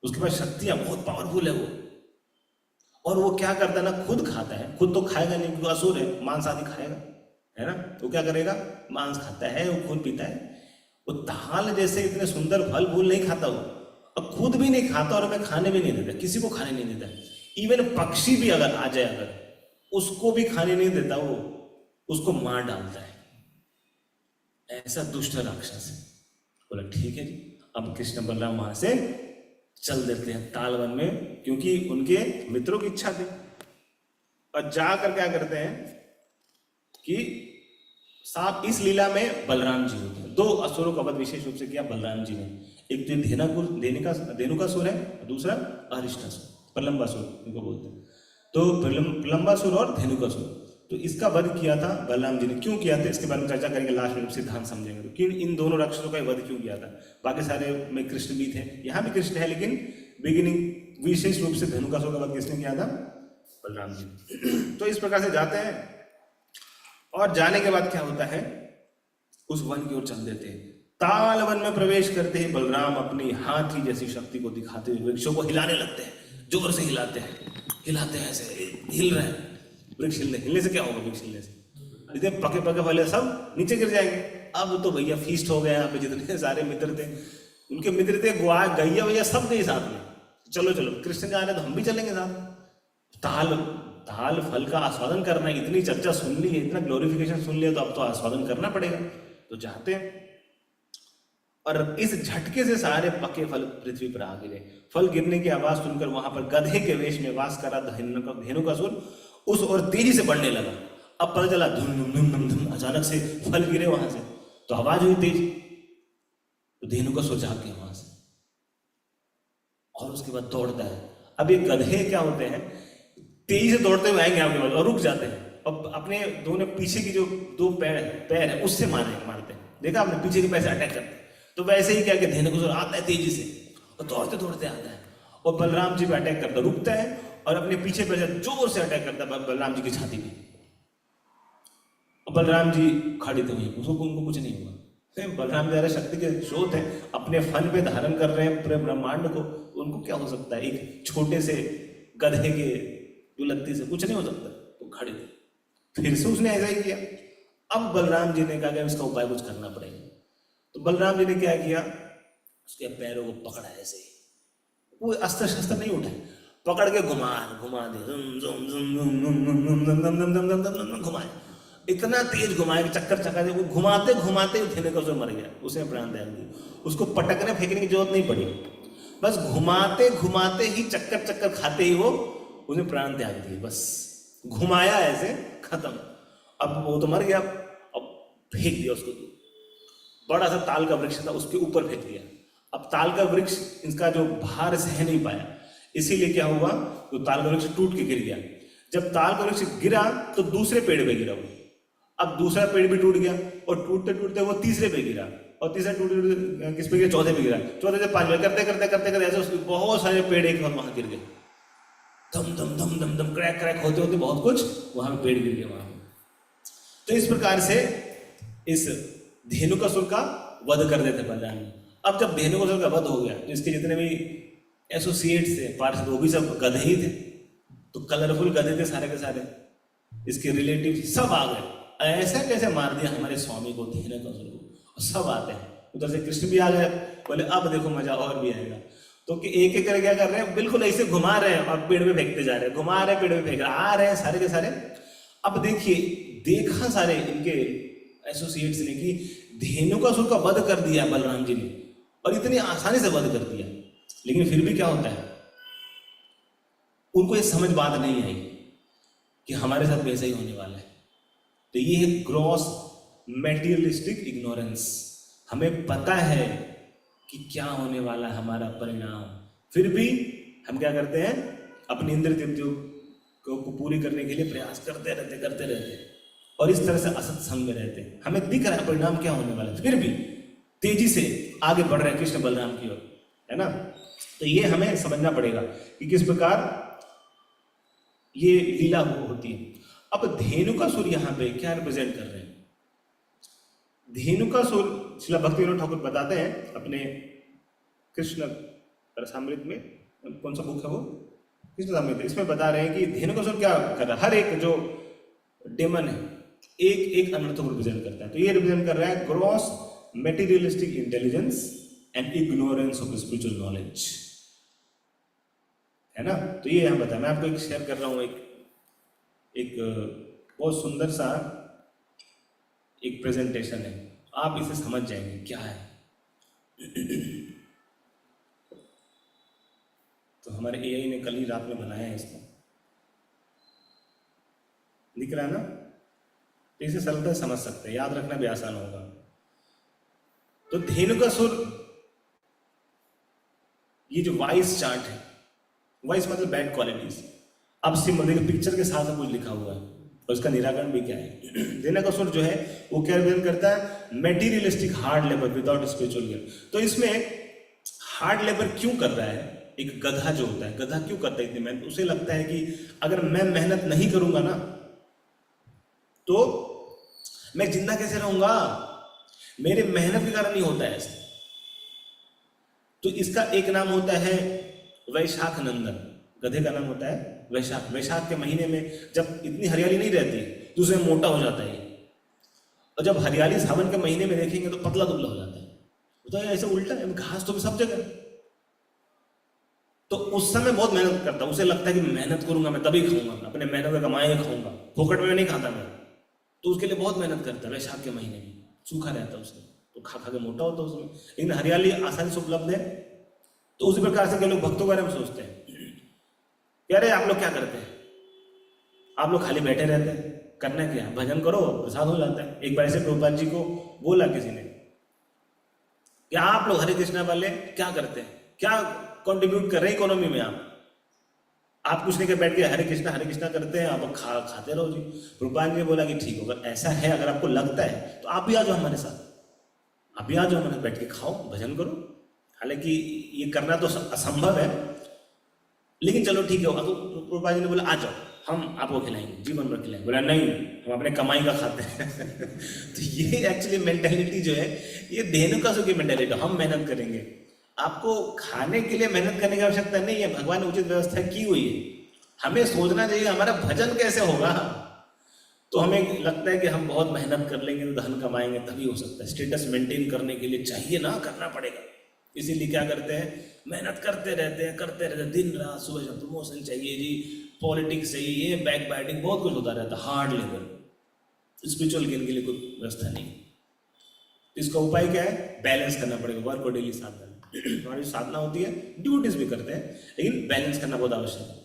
उसके पास शक्तियां बहुत पावरफुल है वो। और वो क्या करता है ना, खुद खाता है, खुद तो खाएगा नहीं क्योंकि असुर है, मांस आदि खाएगा, है ना। तो क्या करेगा, मांस खाता है, वो खून पीता है। वो ताल जैसे इतने सुंदर फल फूल नहीं खाता वो, और खुद भी नहीं खाता, और हमें खाने भी नहीं देता, किसी को खाने नहीं देता। इवन पक्षी भी अगर आ जाए, अगर उसको भी खाने नहीं देता, वो उसको मार डालता है। ऐसा दुष्ट राक्षस है। बोला ठीक है जी, अब कृष्ण बलराम वहां से चल देते हैं तालवन में, क्योंकि उनके मित्रों की इच्छा थी। और जाकर क्या करते हैं कि साफ इस लीला में बलराम जी होते हैं। दो असुरों का वध विशेष रूप से किया बलराम जी ने। एक तो धेनुकासुर है, दूसरा अरिष्टासुर, प्रलंबासुर इनको बोलते हैं। तो प्रलंबासुर और धेनुकासुर, तो इसका वध किया था बलराम जी ने। क्यों किया था इसके बारे में चर्चा करेंगे, लास्ट में सिद्धांत समझेंगे तो कि इन दोनों राक्षसों का वध क्यों किया था। बाकी सारे में कृष्ण भी थे, यहाँ भी कृष्ण है, लेकिन बिगिनिंग विशेष रूप से धेनुकासुर का वध किसने किया था, बलराम जी। तो इस प्रकार से जाते हैं, और जाने के बाद क्या होता है, उस वन की ओर चल देते हैं। ताल वन में प्रवेश करते ही बलराम अपनी हाथी जैसी शक्ति को दिखाते हुए वृक्षों को हिलाने लगते हैं, जोर से हिलाते हैं, ऐसे हिल रहे हैं। वृक्ष हिलने से क्या होगा, वृक्ष हिलने से इतने पके पके वाले सब नीचे गिर जाएंगे। अब तो भैया फीस्ट हो गया, यहाँ पे जितने सारे मित्र थे, उनके मित्र थे, गैया भैया सब गए साथ में। चलो कृष्ण जा रहे तो हम भी चलेंगे साथ। ताल फल का आस्वादन करना है, इतनी चर्चा सुन ली है, इतना ग्लोरिफिकेशन सुन लिया, तो अब तो आस्वादन करना पड़ेगा। तो जाते हैं, और इस झटके से सारे पके फल पृथ्वी पर आ गिरे। फल गिरने की आवाज सुनकर वहां पर गधे के वेश में वास करा धेनुकासुर उस और तेजी से बढ़ने लगा। अब पता चला धुम धुम धुम धुम, अचानक से फल गिरे वहां से, तो आवाज हुई तेज, तो धेनुकासुर जाग गया वहां से, और उसके बाद दौड़ता है। अब ये गधे क्या होते हैं, तेजी से दौड़ते हुए आएंगे आपके पास और रुक जाते हैं, और अपने दोनों पीछे की जो दो पैर है उससे मारते हैं। देखा आपने, पीछे के पैर से अटैक करते हैं। तो वैसे ही क्या कि धेनुकासुर आता है तेजी से और दौड़ते दौड़ते आता है, और बलराम जी पे अटैक करता, रुकता है और अपने पीछे पैर से जोर से अटैक करता है बलराम जी की छाती पे। और बलराम जी खड़े थे वहीं, उनको कुछ नहीं हुआ। बलराम जी शक्ति के स्रोत है, अपने फन पे धारण कर रहे हैं पूरे ब्रह्मांड को, उनको क्या हो सकता है, एक छोटे से गधे के दुलत्ती से कुछ नहीं हो सकता। तो खड़े थे, फिर से उसने ऐसा ही किया। अब बलराम जी ने कहा कि इसका उपाय कुछ करना पड़ेगा। तो बलराम जी ने क्या किया, उसके पैरों को पकड़ा, ऐसे वो अस्त्र शस्त्र नहीं उठाए, पकड़ के घुमा दे, घुमाए, इतना तेज घुमाए कि चक्कर चक्का दे। वो घुमाते घुमाते धेनुकासुर मर गया, उसने प्राण त्याग दिया। उसको पटकने फेंकने की जरूरत नहीं पड़ी, बस घुमाते घुमाते ही चक्कर चक्कर खाते ही वो उसने प्राण त्याग दिए। बस घुमाया ऐसे, खत्म। अब वो तो मर गया, अब फेंक दिया उसको। बड़ा सा ताल का वृक्ष था, उसके ऊपर फेंक दिया। अब ताल का वृक्ष इसका जो भार सह नहीं पाया, इसीलिए क्या हुआ, तो ताल का वृक्ष टूट के गिर गया। जब ताल का वृक्ष गिरा तो दूसरे पेड़ पे गिरा वो। अब दूसरा पेड़ भी टूट गया, और टूटते टूटते वो तीसरे पे गिरा, और तीसरा टूटते किस पे गिरा, चौथे पे गिरा, चौथे से पांचवे, करते करते करते करते ऐसे उसके बहुत सारे पेड़ एक वहां गिर गए। धम धम धम धम धम क्रैक क्रैक होते होते बहुत कुछ वहां पेड़ गिर गए वहां। तो इस प्रकार से इस धेनुकासुर का वध कर देते बलराम। अब जब धेनुकासुर का वध हो गया, तो इसके जितने भी एसोसिएट्स थे, पार्षद, वो भी सब गधे ही थे। तो कलरफुल गधे थे सारे के सारे, इसके रिलेटिव सब आ गए। ऐसा कैसे मार दिया हमारे स्वामी को, धेनुकासुर को, और सब आते हैं। उधर से कृष्ण भी आ गए, बोले अब देखो मजा और भी आएगा। तो कि एक एक करके क्या कर रहे हैं, बिल्कुल ऐसे घुमा रहे हैं और पेड़ में फेंकते जा रहे हैं, घुमा रहे हैं पेड़ में फेंक रहे हैं, आ रहे हैं सारे के सारे। अब देखिए, देखा सारे इनके एसोसिएट्स ने कि धेनुकासुर का वध कर दिया बलराम जी ने, और इतनी आसानी से वध कर दिया। लेकिन फिर भी क्या होता है, उनको ये समझ बात नहीं आई कि हमारे साथ वैसा ही होने वाला है। तो ये है ग्रॉस मेटीरियलिस्टिक इग्नोरेंस। हमें पता है कि क्या होने वाला है हमारा परिणाम, फिर भी हम क्या करते हैं, अपनी इंद्रिय तृप्तियों को पूरी करने के लिए प्रयास करते रहते और इस तरह से असत संग में रहते हैं। हमें दिख रहा है परिणाम क्या होने वाला है, फिर भी तेजी से आगे बढ़ रहे हैं कृष्ण बलराम की ओर, है ना। तो ये हमें समझना पड़ेगा कि किस प्रकार ये लीला होती है। अब धेनुकासुर यहाँ पे क्या रिप्रेजेंट कर रहे हैं? धेनुकासुर श्रील भक्तिविनोद ठाकुर बताते हैं अपने कृष्ण रसामृत में, कौन सा बुक है वो, कृष्ण रसामृत, इसमें बता रहे हैं कि धेनुकासुर क्या कर रहा है। हर एक जो डेमन है एक एक अनर्थ को रिप्रेजेंट करता है। तो ये रिप्रेजेंट कर रहा है gross materialistic intelligence and ignorance of spiritual knowledge, है ना। तो ये यहाँ बताया, मैं आपको एक शेयर कर रहा हूँ, एक बहुत सुंदर सा एक प्रेजेंटेशन है, आप इसे समझ जाएंगे क्या है। तो हमारे एआई ने कल ही रात में बनाया है इसको, दिख रहा है ना। तो इसे सरलता से समझ सकते हैं, याद रखना भी आसान होगा। तो धेनुकासुर, ये जो वाइस चार्ट है, वाइस मतलब बैड क्वालिटीज, अब सिंबल देखिए पिक्चर के साथ कुछ लिखा हुआ है और इसका निराकरण भी क्या है। धेनुकासुर जो है वो क्या रिप्रेजेंट करता है, materialistic hard labour without spiritual gain. तो इसमें हार्ड लेबर क्यों कर रहा है, एक गधा जो होता है, गधा क्यों करता है इतनी मेहनत, उसे लगता है कि अगर मैं मेहनत नहीं करूंगा ना तो मैं जिंदा कैसे रहूंगा, मेरे मेहनत के कारण नहीं होता है ऐसा। तो इसका एक नाम होता है वैशाख नंदन, गधे का नाम होता है वैशाख। वैशाख के महीने में जब इतनी हरियाली नहीं रहती तो उसमें मोटा हो जाता है, और जब हरियाली सावन के महीने में देखेंगे तो पतला दुबला हो जाता है। तो ऐसे उल्टा है, घास तो सब जगह। तो उस समय बहुत मेहनत करता है, उसे लगता है कि मेहनत करूंगा मैं तभी खाऊंगा, अपने मेहनत का कमाएंगे खाऊंगा, फोकट में नहीं खाता मैं। तो उसके लिए बहुत मेहनत करता है वैशाख के महीने में, सूखा रहता है उसमें, तो खा खा के मोटा होता है उसमें। लेकिन हरियाली आसानी से उपलब्ध है। तो उसी प्रकार से कई लोग भक्तों के बारे में सोचते हैं, कह रहे आप लोग क्या करते हैं, आप लोग खाली बैठे रहते हैं, करना क्या, भजन करो प्रसाद हो जाता है। एक बार ऐसे प्रभुपाद जी को बोला किसी ने कि आप लोग हरे कृष्णा वाले क्या करते हैं, क्या कंट्रीब्यूट कर रहे हैं इकोनॉमी में, आप कुछ नहीं कर बैठ के हरे कृष्णा करते हैं, आप खाते रहो जी। प्रभुपाद जी ने बोला कि ठीक, अगर ऐसा है, अगर आपको लगता है तो आप भी आ जाओ हमारे साथ, आप भी आ जाओ हमारे, बैठ के खाओ भजन करो। हालांकि ये करना तो असंभव है, लेकिन चलो ठीक है। तो प्रभुपाद जी ने बोला आ जाओ, हम आपको खिलाएंगे, जीवन भर खिलाएंगे। बोला नहीं, हम अपने कमाई का खाते हैं। तो ये एक्चुअली मेंटेलिटी जो है, ये धेनुकासुर की मेंटेलिटी, हम मेहनत करेंगे, आपको खाने के लिए मेहनत करने की आवश्यकता नहीं है, भगवान ने उचित व्यवस्था की हुई है। हमें सोचना चाहिए हमारा भजन कैसे होगा। तो हमें लगता है कि हम बहुत मेहनत कर लेंगे तो धन कमाएंगे, तभी हो सकता है। स्टेटस मेंटेन करने के लिए चाहिए ना, करना पड़ेगा। इसीलिए क्या करते हैं, मेहनत करते रहते हैं दिन रात, सुबह शाम प्रमोशन चाहिए जी, पॉलिटिक्स चाहिए, ये बैक बाइटिंग, बहुत कुछ होता रहता है, हार्ड लेबर। स्पिरिचुअल गेन के लिए कोई व्यवस्था नहीं। इसका उपाय क्या है, बैलेंस करना पड़ेगा, वर्क और डेली साधना। हमारी साधना होती है, ड्यूटीज भी करते हैं, लेकिन बैलेंस करना बहुत आवश्यक है।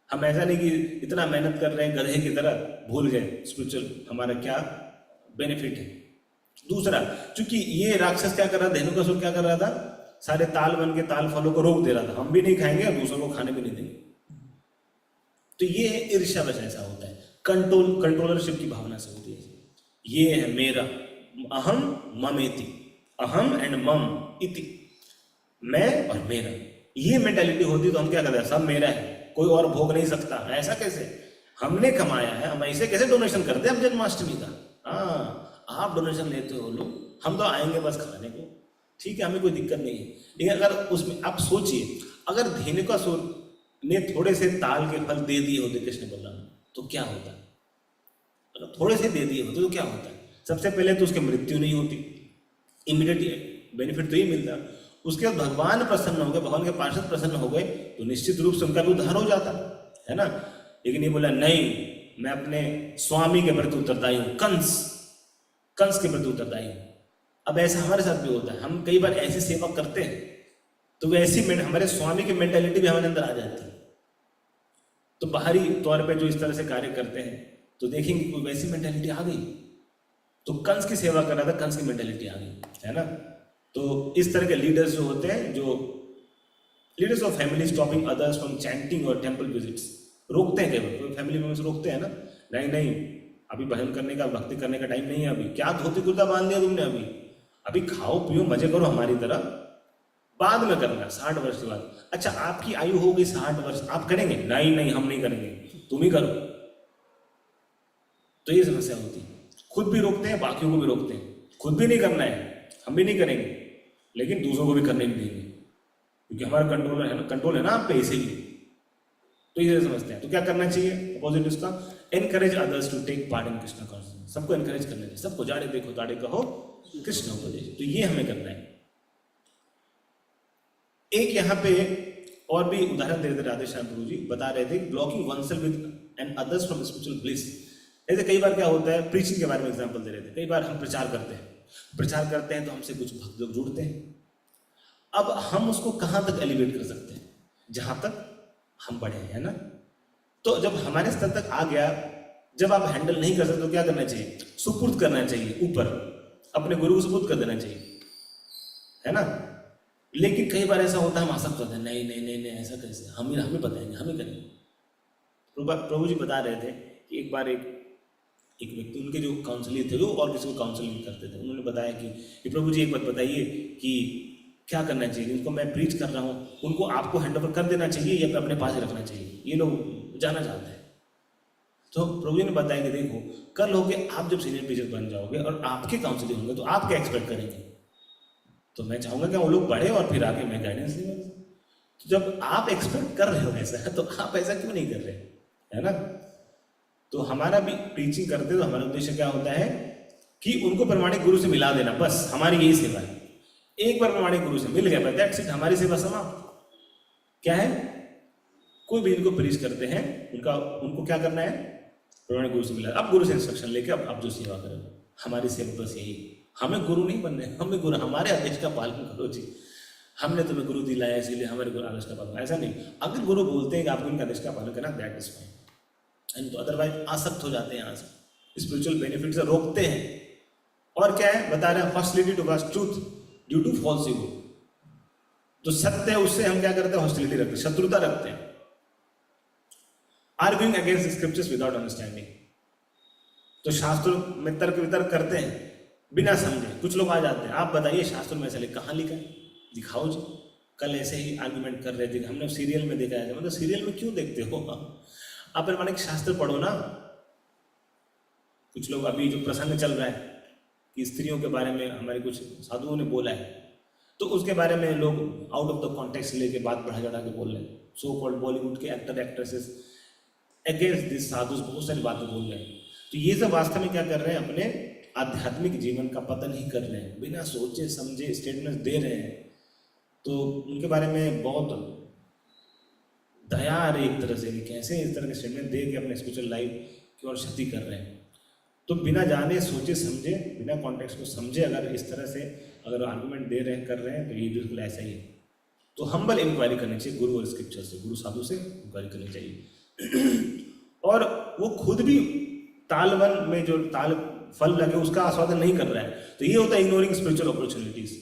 हम ऐसा नहीं कि इतना मेहनत कर रहे हैं गधे की तरह, भूल गए स्पिरिचुअल हमारा क्या बेनिफिट है। दूसरा, चूंकि ये राक्षस क्या कर रहा था, धेनुकासुर क्या कर रहा था, सारे ताल बन के ताल फलों को रोक दे रहा था, हम भी नहीं खाएंगे और दूसरों को खाने भी नहीं देंगे। तो ये ईर्ष्यावश ऐसा होता है, कंट्रोलरशिप की भावना से होती है। ये है मेरा, अहम ममेति, अहम एंड मम इति, मैं और मेरा, ये मेंटालिटी होती तो हम क्या करते हैं, सब मेरा है, कोई और भोग नहीं सकता। ऐसा कैसे, हमने कमाया है, हम ऐसे कैसे डोनेशन करते हैं हम जन्माष्टमी का। हाँ, आप डोनेशन लेते हो लोग, हम तो आएंगे बस खाने को, ठीक है, हमें कोई दिक्कत नहीं है। लेकिन अगर उसमें आप सोचिए, अगर धेनुकासुर ने थोड़े से ताल के फल दे दिए होते कृष्ण बलराम तो क्या होता, अगर थोड़े से दे दिए होते तो क्या होता। सबसे पहले तो उसकी मृत्यु नहीं होती, इमीडिएट बेनिफिट तो ये मिलता। उसके बाद भगवान प्रसन्न हो गए, भगवान के पार्षद प्रसन्न हो गए, तो निश्चित रूप से उनका भी उद्धार हो जाता है ना। लेकिन ये बोला नहीं, मैं अपने स्वामी के प्रति उत्तरदायी हूँ, कंस के प्रति उत्तरदायी हूँ। अब ऐसा हमारे साथ भी होता है, हम कई बार ऐसी सेवा करते हैं तो वैसी हमारे स्वामी की मेंटालिटी भी हमारे अंदर आ जाती है। तो बाहरी तौर पे जो इस तरह से कार्य करते हैं तो देखेंगे कोई वैसी मेंटालिटी आ गई, तो कंस की सेवा कर रहा था, कंस की मेंटालिटी आ गई, है ना। तो इस तरह के लीडर्स जो होते हैं, जो leaders of family stopping others from chanting और टेम्पल विजिट्स, रोकते हैं, केवल फैमिली मेंबर्स रोकते हैं ना, नहीं नहीं अभी भजन करने का, भक्ति करने का टाइम नहीं है, अभी क्या धोती कुर्ता बांध दिया तुमने, अभी खाओ पियो मजे करो हमारी तरह, बाद में करना 60 वर्ष के बाद। अच्छा आपकी आयु हो गई 60 वर्ष, आप करेंगे? नहीं नहीं हम नहीं करेंगे, तुम ही करो। तो ये समस्या होती है, खुद भी रोकते हैं, बाकियों को भी रोकते हैं। खुद भी नहीं करना है, हम भी नहीं करेंगे, लेकिन दूसरों को भी करने नहीं देंगे, क्योंकि हमारा कंट्रोल है ना आप पे, इसीलिए। तो ये समझते हैं। तो क्या करना चाहिए अपोजिट इसका? Encourage others to take part in Krishna consciousness. सबको एनकरेज करना चाहिए, सबको जाड़े देखो ताड़े कहो कृष्ण उपदेश। तो ये हमें करना है। एक यहाँ पे और भी उदाहरण दे रहे थे राधे श्याम प्रभु जी, बता रहे थे blocking oneself with and others from spiritual bliss. ऐसे कई बार क्या होता है, प्रीचिंग के बारे में एग्जांपल दे रहे थे। कई बार हम प्रचार करते हैं तो हमसे कुछ भक्त लोग जुड़ते हैं। अब हम उसको कहाँ तक एलिवेट कर सकते हैं? जहां तक हम बढ़े, है ना। तो जब हमारे स्तर तक आ गया, जब आप हैंडल नहीं कर सकते तो क्या करना चाहिए? सुपुर्द करना चाहिए, ऊपर अपने गुरु को सुपुर्द कर देना चाहिए, है ना। लेकिन कई बार ऐसा होता है, हम आसक्त होते हैं, नहीं नहीं नहीं नहीं ऐसा कैसे, हम ही बताएंगे, हम ही करेंगे। प्रभु जी बता रहे थे कि एक बार एक व्यक्ति, उनके जो काउंसलर थे, वो और किसी को काउंसलिंग करते थे, उन्होंने बताया कि प्रभु जी एक बात बताइए कि क्या करना चाहिए, उनको मैं प्रीच कर रहा हूँ, उनको आपको हैंड ओवर कर देना चाहिए या अपने पास ही रखना चाहिए, ये लोग जाना चाहते हैं। तो प्रभु जी ने बताया कि देखो, कल होके आप जब सीनियर टीचर बन जाओगे और आपके काउंसलर होंगे तो आप क्या एक्सपेक्ट करेंगे? तो मैं चाहूंगा कि वो लोग बढ़े और फिर आगे मैं गाइडेंस दूंगा। तो जब आप एक्सपेक्ट कर रहे हो ऐसा, तो आप ऐसा क्यों नहीं कर रहे, है ना। तो हमारा भी टीचिंग करते तो हमारा उद्देश्य क्या होता है कि उनको प्रमाणिक गुरु से मिला देना, बस हमारी यही सेवा है। एक बार प्रमाणिक गुरु से मिल गया, दैट्स इट, हमारी सेवा समाप्त। क्या है, कोई भी इनको प्रीच करते हैं, उनको क्या करना है? प्रमाणिक गुरु से मिला, अब गुरु से इंस्ट्रक्शन लेके अब आप जो सेवा करें, हमारी सेवा बस यही। हमें गुरु नहीं बनने, हमें गुरु, हमारे आदेश का पालन करो जी। हमने तुम्हें गुरु दिलाया इसलिए हमारे गुरु आदेश का पालन, ऐसा नहीं। अगर गुरु बोलते हैं कि आपको उनका आदेश का पालन करना, दैट इज फाइन। तो अदरवाइज आसक्त हो जाते हैं, यहाँ से स्पिरिचुअल बेनिफिट से रोकते हैं। और क्या है बता रहे हैं, hostility towards truth due to false ego. जो सत्य है उससे हम क्या करते हैं? हॉस्टिलिटी रखते हैं, शत्रुता रखते हैं। Arguing against scriptures without understanding, तो शास्त्रों में तर्क वितर्क करते हैं बिना समझे। कुछ लोग आ जाते हैं, आप बताइए शास्त्रों में ऐसा कहाँ लिखा है, दिखाओ जी। कल ऐसे ही आर्ग्यूमेंट कर रहे थे, हमने सीरियल में देखा है। मतलब सीरियल में क्यों देखते हो आप प्रमाणिक शास्त्र पढ़ो ना। कुछ लोग, अभी जो प्रसंग चल रहा है कि स्त्रियों के बारे में हमारे कुछ साधुओं ने बोला है, तो उसके बारे में लोग आउट ऑफ द कॉन्टेक्स्ट लेके बात बढ़ा चढ़ा के बोल रहे हैं। सो कॉल्ड बॉलीवुड के actor actresses against this sadhus बहुत सारी बातें बोल रहे हैं। तो ये सब वास्तव में क्या कर रहे हैं? अपने आध्यात्मिक जीवन का पतन ही कर रहे हैं, बिना सोचे समझे स्टेटमेंट दे रहे हैं। तो उनके बारे में बहुत दया आ रही एक तरह से कि कैसे इस तरह के स्टेटमेंट दे के अपने स्पिरिचुअल लाइफ की ओर क्षति कर रहे हैं। तो बिना जाने सोचे समझे, बिना कॉन्टेक्स्ट को समझे अगर इस तरह से अगर आर्गुमेंट दे रहे हैं, कर रहे हैं, तो ये बिल्कुल ऐसा ही है। तो हम्बल इंक्वायरी करनी चाहिए, गुरु और स्क्रिप्चर से, गुरु साधु से इंक्वायरी करनी चाहिए। और वो खुद भी तालवन में जो ताल फल लगे उसका आस्वादन नहीं कर रहा है, तो ये होता है इग्नोरिंग स्पिरिचुअल अपॉर्चुनिटीज।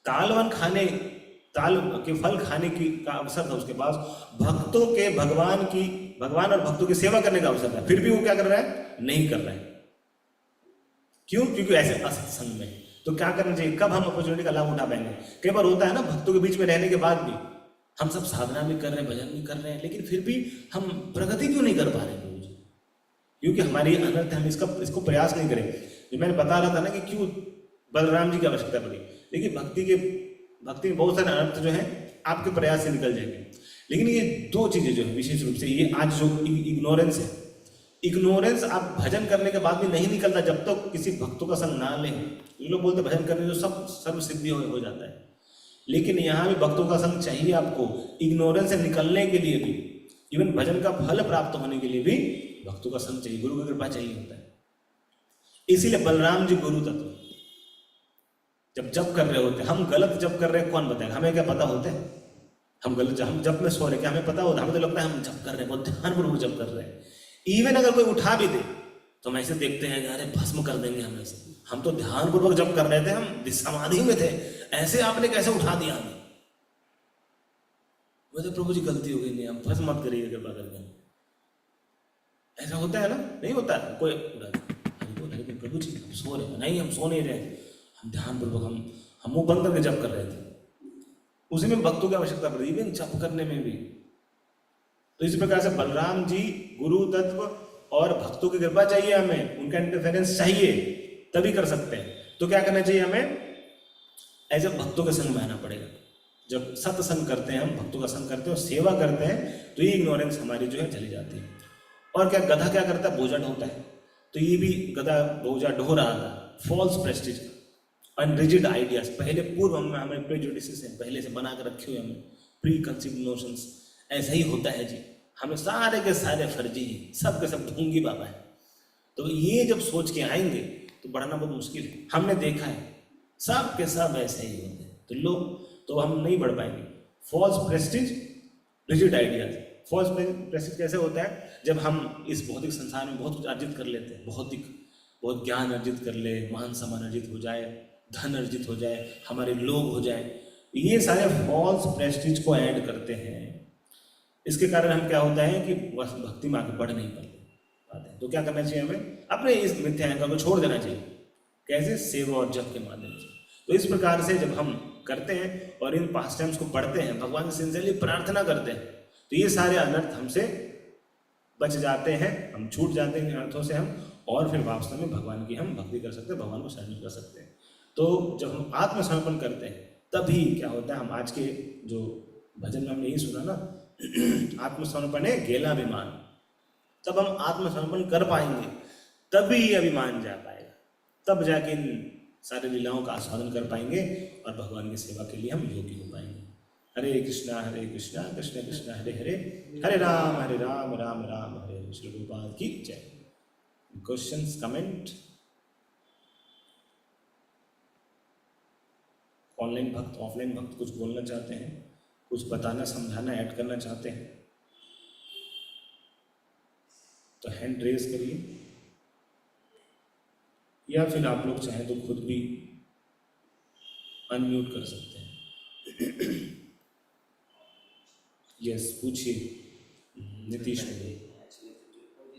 ताल के फल खाने की का अवसर था उसके पास, भक्तों के भगवान और भक्तों की सेवा करने का अवसर था, फिर भी वो क्या कर रहा है? नहीं कर रहा है। क्यों? क्योंकि ऐसे असत्संग में। तो क्या करना चाहिए? कब हम अपॉर्चुनिटी का लाभ उठा पाएंगे? कई बार होता है ना, भक्तों के बीच में रहने के बाद भी हम सब साधना भी कर रहे हैं, भजन भी कर रहे हैं, लेकिन फिर भी हम प्रगति क्यों नहीं कर पा रहे? क्योंकि हमारी अनर्थ, हम इसको प्रयास नहीं करें। जो मैंने बता रहा था ना कि क्यों बलराम जी की आवश्यकता पड़ी। देखिए भक्ति में बहुत सारे अनर्थ जो हैं आपके प्रयास से निकल जाएंगे, लेकिन ये दो चीजें जो है विशेष रूप से, ये आज जो इग्नोरेंस है, इग्नोरेंस आप भजन करने के बाद भी नहीं निकलता जब तक तो किसी भक्तों का संग ना लें। ये लोग बोलते भजन करने जो सब सर्व सिद्धि हो जाता है, लेकिन यहाँ भी भक्तों का संग चाहिए आपको इग्नोरेंस से निकलने के लिए भी। इवन भजन का फल प्राप्त होने के लिए भी भक्तों का संग चाहिए, गुरु की कृपा चाहिए होता है। इसीलिए बलराम जी गुरु तत्व जब जप कर रहे होते, हम गलत जप कर रहे हैं कौन बताएगा, हमें क्या पता होता है? हम गलत हम जप में सो रहे, क्या हमें पता होता? हमें तो लगता है हम जप कर रहे हैं, बहुत ध्यानपूर्वक जप कर रहे हैं। इवन अगर कोई उठा भी दे तो हम ऐसे देखते हैं कि अरे भस्म कर देंगे हम ऐसे, हम तो ध्यानपूर्वक जप कर रहे थे, हम समाधि में थे, ऐसे आपने कैसे उठा दिया हमें? बोले प्रभु जी गलती हो गई, नहीं हम भस्म मत करिए कृपा करके। ऐसा होता है ना? नहीं होता है? कोई लेकिन प्रभु जी हम सो रहे हैं, नहीं हम सो नहीं रहे, हम ध्यानपूर्वक हम मुंह बंद करके जप कर रहे थे। उसी में भक्तों की आवश्यकता पड़ती है, इवन जप करने में भी। तो इसी प्रकार से बलराम जी गुरु तत्व और भक्तों की कृपा चाहिए, हमें उनका इंटरफेरेंस चाहिए, तभी कर सकते हैं। तो क्या करना चाहिए हमें? ऐसे भक्तों के संग में आना पड़ेगा। जब सत्संग करते हैं, हम भक्तों का संग करते हैं और सेवा करते हैं, तो ये इग्नोरेंस हमारी जो है चली जाती है। और क्या गधा क्या करता है? बोझा ढोता है। तो ये भी गधा बोझा ढो रहा था, फॉल्स प्रेस्टीज, अनरिजिड आइडियाज, पहले पूर्व में हमें प्रेजुडिसेस हैं, पहले से बना कर रखे हुए हमें प्री कंसीव्ड नोशंस। ऐसा ही होता है जी, हमें सारे के सारे फर्जी हैं, सब के सब ढोंगी बाबा है। तो ये जब सोच के आएंगे तो बढ़ना बहुत मुश्किल है। हमने देखा है सब के सब ऐसे ही होते हैं, तो लोग तो हम नहीं बढ़ पाएंगे। False prestige, rigid ideas. False prestige कैसे होता है? जब हम इस भौतिक संसार में बहुत कुछ अर्जित कर लेते हैं, बहुत ज्ञान अर्जित कर ले, मान सम्मान अर्जित हो जाए, धन अर्जित हो जाए, हमारे लोग हो जाए, ये सारे फॉल्स प्रेस्टीज को ऐड करते हैं। इसके कारण हम क्या होता है कि भक्ति में आगे बढ़ नहीं पाते। तो क्या करना चाहिए हमें? अपने इस मिथ्या अहंकार को छोड़ देना चाहिए। कैसे? सेवा और जप के माध्यम से। तो इस प्रकार से जब हम करते हैं और इन पास्ट टाइम्स को पढ़ते हैं, भगवान से सिंसियरली प्रार्थना करते हैं, तो ये सारे अनर्थ हमसे बच जाते हैं, हम छूट जाते हैं इन अनर्थों से हम, और फिर वास्तव में भगवान की हम भक्ति कर सकते हैं, भगवान को शरण कर सकते हैं। तो जब हम आत्मसमर्पण करते हैं तभी क्या होता है, हम आज के जो भजन में हमने यही सुना ना, आत्मसमर्पण है गेला अभिमान, तब हम आत्मसमर्पण कर पाएंगे, तभी ये अभिमान जा पाएगा, तब जाके इन सारे लीलाओं का आस्वादन कर पाएंगे और भगवान की सेवा के लिए हम योग्य हो पाएंगे। हरे कृष्णा कृष्ण कृष्ण हरे हरे, हरे राम राम राम हरे हरे। श्री गोपाल की जय। Questions, comment? ऑनलाइन भक्त, ऑफलाइन भक्त कुछ बोलना चाहते हैं, कुछ बताना, समझाना, ऐड करना चाहते हैं तो हैंड रेज करिए, या फिर आप लोग चाहें तो खुद भी अनम्यूट कर सकते हैं। यस, पूछिए नीतीश।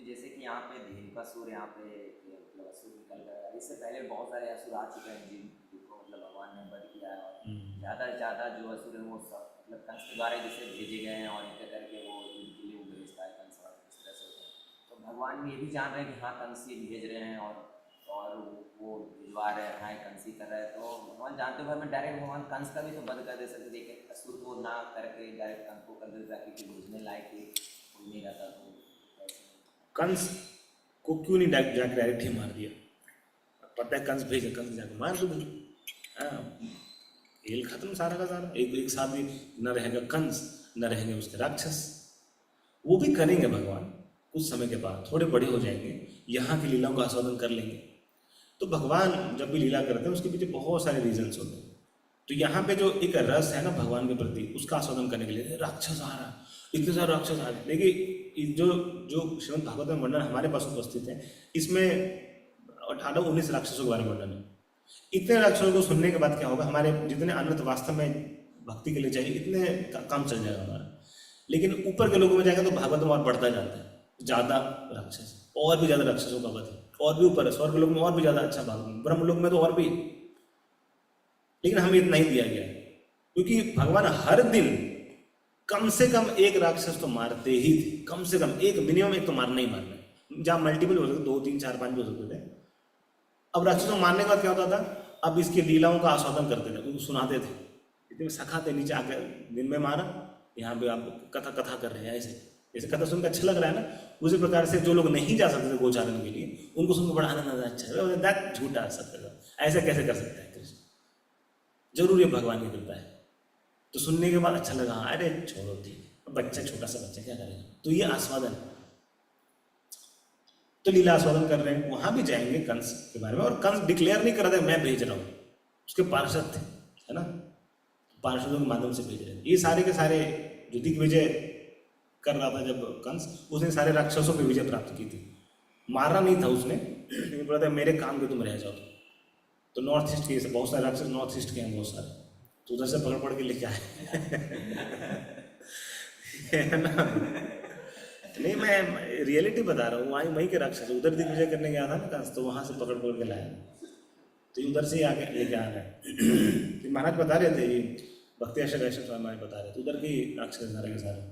जैसे कि यहाँ पे धेनुकासुर, यहाँ पे मतलब असुर निकल गया, इससे पहले बहुत सारे असुर आ चुके हैं जिनको मतलब भगवान ने वध किया है, और ज़्यादा से ज़्यादा जो असुर है वो सब मतलब कंस के द्वारा जैसे भेजे गए हैं, और इनके करके वो युद्ध के लिए वो भेजता है कंस, और इस तरह से होता है। तो भगवान ये भी जान रहे हैं कि हाँ कंस ये भेज रहे हैं, और वो भिजवा रहे हैं, हाँ कंस ही कर रहे हैं, तो भगवान जानते हुए हमें डायरेक्ट भगवान कंस का भी तो वध कर दे सकते, देखे असुर को ना करके डायरेक्ट कंस को कर दे, ताकि भेजने लायक कोई नहीं रहता। तो कंस को क्यों नहीं जाकर डायरेक्ट ही मार दिया? पता है कंस भेजे, कंस जाकर मार दो, खेल खत्म सारा का सारा। एक साथ भी न रहेगा कंस, न रहेंगे उसके राक्षस। वो भी करेंगे भगवान कुछ समय के बाद, थोड़े बड़े हो जाएंगे, यहाँ की लीलाओं का आस्वादन कर लेंगे। तो भगवान जब भी लीला करते हैं उसके पीछे बहुत सारे रीजन्स होते हैं। तो यहाँ पे जो एक रस है ना भगवान के प्रति, उसका आस्वादन करने के लिए राक्षस आ रहा, इतने सारे राक्षस आ रहे। देखिए जो श्रीमद् भागवत में वर्णन हमारे पास उपस्थित है, इसमें 18-19 राक्षसों के बारे में वर्णन है। इतने राक्षसों को सुनने के बाद क्या होगा, हमारे जितने अनर्थ वास्तव में भक्ति के लिए चाहिए इतने काम चल जाएगा हमारा। लेकिन ऊपर के लोगों में जाएगा तो भागवत में और बढ़ता जाता है, ज़्यादा राक्षस, और भी ज़्यादा राक्षसों का वध है, और भी ऊपर है, स्वर्ग लोक में और भी ज़्यादा अच्छा भाग, ब्रह्म लोक में तो और भी। लेकिन हमें इतना ही दिया गया है, क्योंकि भगवान हर दिन कम से कम एक राक्षस तो मारते ही थे, कम से कम एक, मिनिमम एक तो मारना ही मारना है। जहाँ मल्टीपल हो सकते, 2, 3, 4, 5 भी हो सकते थे। अब राक्षसों को मारने के बाद क्या होता था, अब इसकी लीलाओं का आस्वादन करते थे, उनको सुनाते थे, इतने सखाते, नीचे आकर दिन में मारा, यहाँ पे आप कथा कर रहे हैं ऐसे, जैसे कथा सुनकर अच्छा लग रहा है ना, उसी प्रकार से जो लोग नहीं जा सकते थे गोचारण के लिए, उनको सुनकर बड़ा आनंद आता है, अच्छा दैट झूठा सत्य, ऐसा कैसे कर सकता है कृष्ण, जरूर ये भगवान की कृपा है। तो सुनने के बाद अच्छा लगा, अरे छोड़ो ठीक, बच्चा छोटा सा बच्चा क्या करेगा, तो ये आस्वादन, तो लीला आस्वादन कर रहे हैं। वहां भी जाएंगे कंस के बारे में, और कंस डिक्लेयर नहीं कर रहा था मैं भेज रहा हूँ, उसके पार्षद थे, है ना, पार्षदों के माध्यम से भेज रहे थे। ये सारे के सारे जो दिग्विजय कर रहा था जब कंस, उसने सारे राक्षसों पे विजय प्राप्त की थी, मारना नहीं था उसने, लेकिन बोला था मेरे काम के तुम रह जाओ। तो नॉर्थ ईस्ट के बहुत सारे राक्षस नॉर्थ ईस्ट के हैं बहुत सारे, तो उधर से पकड़ पकड़ के लेके आए है ना। नहीं मैं रियलिटी बता रहा हूँ, वहीं के राक्षस उधर दिग्विजय करने गया था ना कंस, तो वहां से पकड़ पकड़ के लाया, तो ये उधर से ही आके लेके आ रहे हैं। महाराज बता रहे थे, ये भक्ति आशा वैष्णव स्वामी महाराज बता रहे थे, उधर के राक्षस सारे के सारे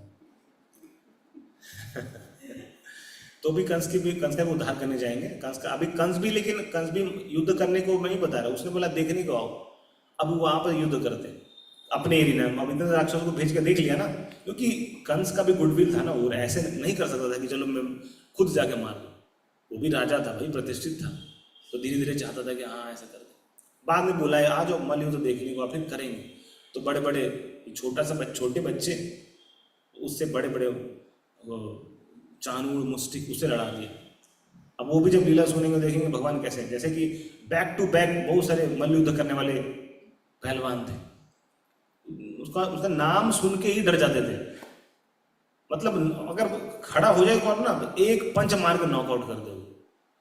तो भी कंस का भी उद्धार करने जाएंगे। कंस का अभी कंस भी युद्ध करने को नहीं बता रहा, उसने बोला देखने को आओ। अब वो वहां पर युद्ध करते हैं अपने एरिया में, अब इतने राक्षसों को भेज के देख लिया ना, क्योंकि कंस का भी गुडविल था ना, वो ऐसे नहीं कर सकता था कि चलो मैं खुद जाके मार दूँ, वो भी राजा था भाई, प्रतिष्ठित था, तो धीरे धीरे चाहता था कि हाँ ऐसा कर दे। बाद में बोला आ जाओ मल युद्ध देखने को, फिर करेंगे। तो बड़े बड़े छोटे बच्चे उससे बड़े बड़े चानूर मुस्टिक उससे लड़ा दिया। अब वो भी जब लीला सुनेंगे देखेंगे भगवान कैसे, जैसे कि बैक टू बैक बहुत सारे मल्ल युद्ध करने वाले पहलवान थे, उसका नाम सुन के ही डर जाते थे। मतलब अगर खड़ा हो जाए कौन ना, तो एक पंच मार के नॉकआउट कर दे,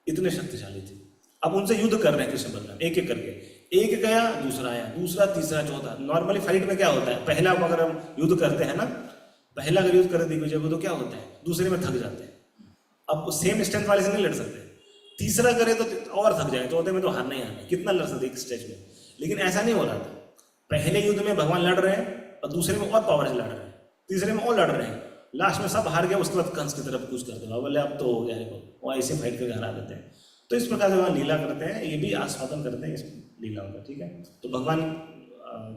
इतने शक्तिशाली थे। अब उनसे युद्ध कर रहे हैं कृष्ण बलराम, एक एक करके, एक गया दूसरा आया, दूसरा तीसरा चौथा। नॉर्मली फाइट में क्या होता है, पहला अगर हम युद्ध करते हैं ना, पहला अगर युद्ध कर दिग्विजय को, तो क्या होता है दूसरे में थक जाते हैं। अब सेम स्ट्रेंथ वाले से नहीं लड़ सकते, तीसरा करे तो और थक जाए, चौथे में तो हारना ही हारना, कितना लड़ सकते एक स्टेज में। लेकिन ऐसा नहीं हो रहा था, पहले युद्ध में भगवान लड़ रहे हैं और दूसरे में और पावर से लड़ रहे हैं, तीसरे में और लड़ रहे हैं, लास्ट में सब हार गया, उसके बाद कंस की तरफ कुछ कर दे, बोले अब तो हो गया है, वो ऐसे फाइट करके हरा देते हैं। तो इस प्रकार से वहाँ लीला करते हैं, ये भी आस्वादन करते हैं इस लीलाओं का, ठीक है। तो भगवान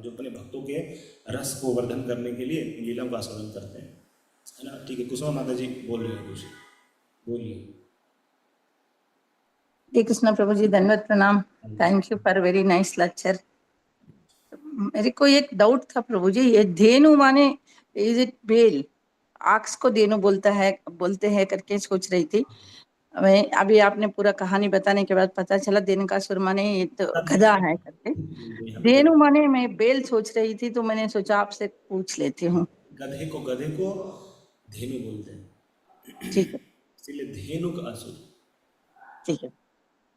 जो अपने भक्तों के रस को वर्धन करने के लिए लीलाओं का आस्वादन करते हैं, है ना, ठीक है। कुसुमा माता जी बोल रहे हैं कुछ, बोलिए। हरे कृष्णा प्रभु जी, धन्यवाद प्रणाम, thank you for very nice lecture. मेरे को एक डाउट था प्रभु जी, ये धेनु माने इज इट बेल, आक्स को धेनु बोलते हैं करके सोच रही थी मैं। अभी आपने पूरा कहानी बताने के बाद पता चला धेनुकासुर माने ये तो गधा है करके, धेनु माने मैं बेल सोच रही थी, तो मैंने सोचा आपसे पूछ लेती हूँ। गधे को धेनु बोलते हैं, ठीक है, इसलिए धेनु का असुर। ठीक है,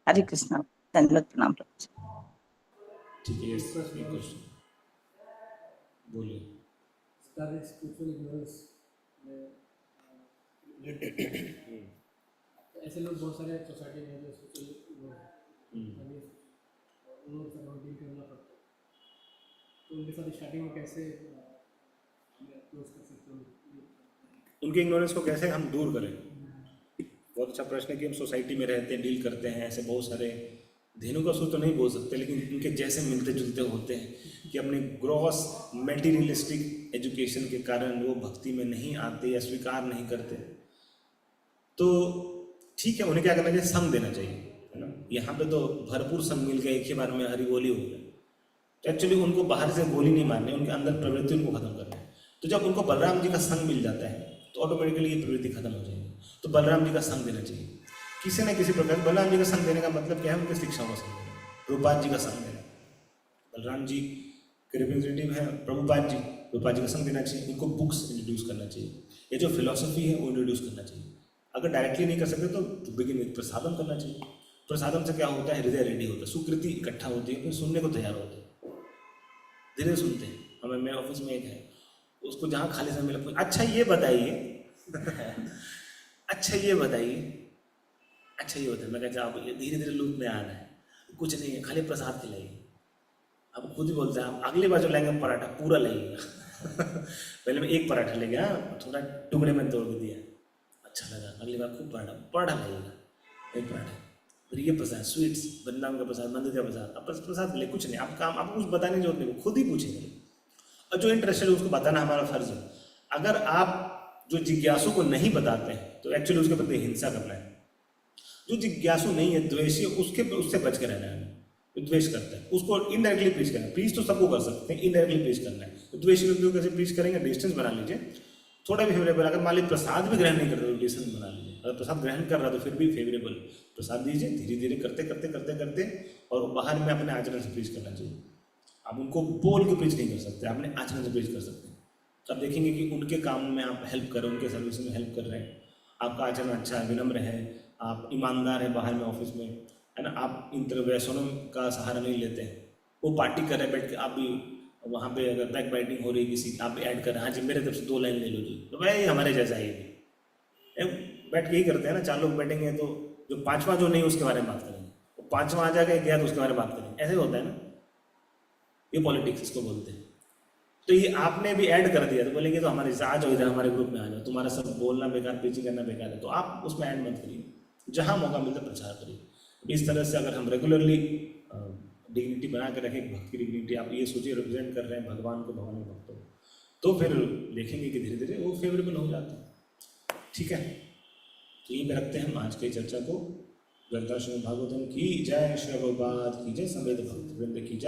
हरे कृष्णा, धन्यवाद प्रणाम प्रभु जी। ठीक है, क्वेश्चन बोलिए। ऐसे लोग बहुत सारे सोसाइटी में जो स्पिरिचुअल लोग उनको डील करना पड़ता है, तो उनके साथ स्टार्टिंग में कैसे अप्रोच कर सकते हैं, उनके इग्नोरेंस को कैसे हम दूर करें? बहुत अच्छा प्रश्न है कि हम सोसाइटी में रहते हैं, डील करते हैं, ऐसे बहुत सारे धेनुकासुर तो नहीं बोल सकते, लेकिन उनके जैसे मिलते जुलते होते हैं कि अपने ग्रॉस मटेरियलिस्टिक एजुकेशन के कारण वो भक्ति में नहीं आते या स्वीकार नहीं करते। तो ठीक है, उन्हें क्या करना चाहिए, संग देना चाहिए, है ना। यहाँ पे तो भरपूर संग मिल गया, एक ही बार में हरी बोली हो गया। तो एक्चुअली उनको बाहर से गोली नहीं मारनी, उनके अंदर प्रवृत्ति उनको खत्म करना है। तो जब उनको बलराम जी का संग मिल जाता है तो ऑटोमेटिकली ये प्रवृत्ति खत्म हो जाएगी। तो बलराम जी का संग देना चाहिए किसी न किसी प्रकार। बलराम जी का संग देने का मतलब क्या है, उनकी शिक्षाओं का संग देना, प्रभुपाद जी का संग देना। बलराम जी के रिप्रेजेंटेटिव है प्रभुपाद जी, प्रभुपाद जी का संग देना चाहिए, उनको बुक्स इंट्रोड्यूस करना चाहिए, ये जो फिलोसफी है वो इंट्रोड्यूस करना चाहिए। अगर डायरेक्टली नहीं कर सकते तो बिगिन विद प्रसादम करना चाहिए। प्रसादम से क्या होता है, हृदय रेडी होता है, सुकृति इकट्ठा होती है, फिर सुनने को तैयार होते हैं, धीरे सुनते हैं। हमें मेरे ऑफिस में एक है, उसको जहाँ खाली समय मिला, अच्छा ये बताइए अच्छा ये बताइए, मैं कहता आप धीरे धीरे लूप में आना है, कुछ नहीं है, खाली प्रसाद खिलाइए। अब खुद ही बोलते हैं, आप अगली बार जो लाएंगे पराठा पूरा लाइएगा पहले मैं एक पराठा ले गया, थोड़ा टुकड़े में तोड़ के दिया, अच्छा लगा, अगली बार खूब पराठा लाइएगा, एक पराठा। फिर ये प्रसाद, स्वीट्स, वृंदावन का प्रसाद, मंदिर का प्रसाद, अब प्रसाद ले, कुछ नहीं, आप काम, आपको कुछ बताने की जरूरत नहीं, खुद ही पूछेंगे। और जो इंटरेस्टेड है उसको बताना हमारा फर्ज है। अगर आप जो जिज्ञासु को नहीं बताते हैं तो एक्चुअली उसके प्रति हिंसा करना है। जो जिज्ञासु नहीं है, द्वेषी, उससे बच के रहना है। जो द्वेष करता है उसको इनडायरेक्टली प्रीच करना है। प्रीच तो सबको कर सकते हैं, इनडायरेक्टली प्रीच करना है। तो द्वेषी व्यक्ति को कैसे प्रीच करेंगे? डिस्टेंस बना लीजिए, थोड़ा भी फेवरेबल। अगर मान लीजिए प्रसाद भी ग्रहण नहीं करते तो डिस्टेंस बना लीजिए। अगर प्रसाद ग्रहण कर रहा तो फिर भी फेवरेबल प्रसाद दीजिए, धीरे धीरे करते करते करते करते, और बाहर में अपने आचरण से प्रीच करना चाहिए। आप उनको बोल के प्रीच नहीं कर सकते, अपने आचरण से प्रीच कर सकते हैं। तो आप देखेंगे कि उनके काम में आप हेल्प कर रहे हैं, उनके सर्विस में हेल्प कर रहे हैं, आपका आचरण अच्छा है, विनम्र है, आप ईमानदार है बाहर में ऑफिस में, है ना, आप इंटरवेशनों का सहारा नहीं लेते हैं। वो पार्टी कर रहे हैं बैठ के, आप भी वहाँ पे अगर बैक बाइटिंग हो रही है किसी, आप भी ऐड कर रहे हैं, हाँ जी मेरे तरफ से 2 लाइन ले लो जी, तो भाई हमारे जैसा ही बैठ के ही करते हैं ना। 4 लोग बैठेंगे तो जो 5वां जो नहीं उसके बारे में बात करेंगे, वो 5वां आ जाएगा गया तो उसके बारे में बात करेंगे। ऐसे होता है ना, ये पॉलिटिक्स इसको बोलते हैं। तो ये आपने भी ऐड कर दिया तो बोलेंगे तो हमारे आ जाओ इधर, हमारे ग्रुप में आ जाओ, तुम्हारा सब बोलना बेकार, प्रीचिंग करना बेकार है। तो आप उसमें ऐड मत करिए, जहाँ मौका मिलता है प्रचार करिए। इस तरह से अगर हम रेगुलरली डिग्निटी बना के रखें, भक्त की डिग्निटी, आप ये सोचिए रिप्रेजेंट कर रहे हैं भगवान को, भगवान के भक्तों, तो फिर देखेंगे कि धीरे धीरे वो फेवरेबल हो जाते हैं। ठीक है, तो यहीं पे रखते हैं हम आज की चर्चा को। ग्रंथराज श्रीमद् भागवतम की जय, श्री प्रभुपाद की जय, समेत भक्त वृंद की जय।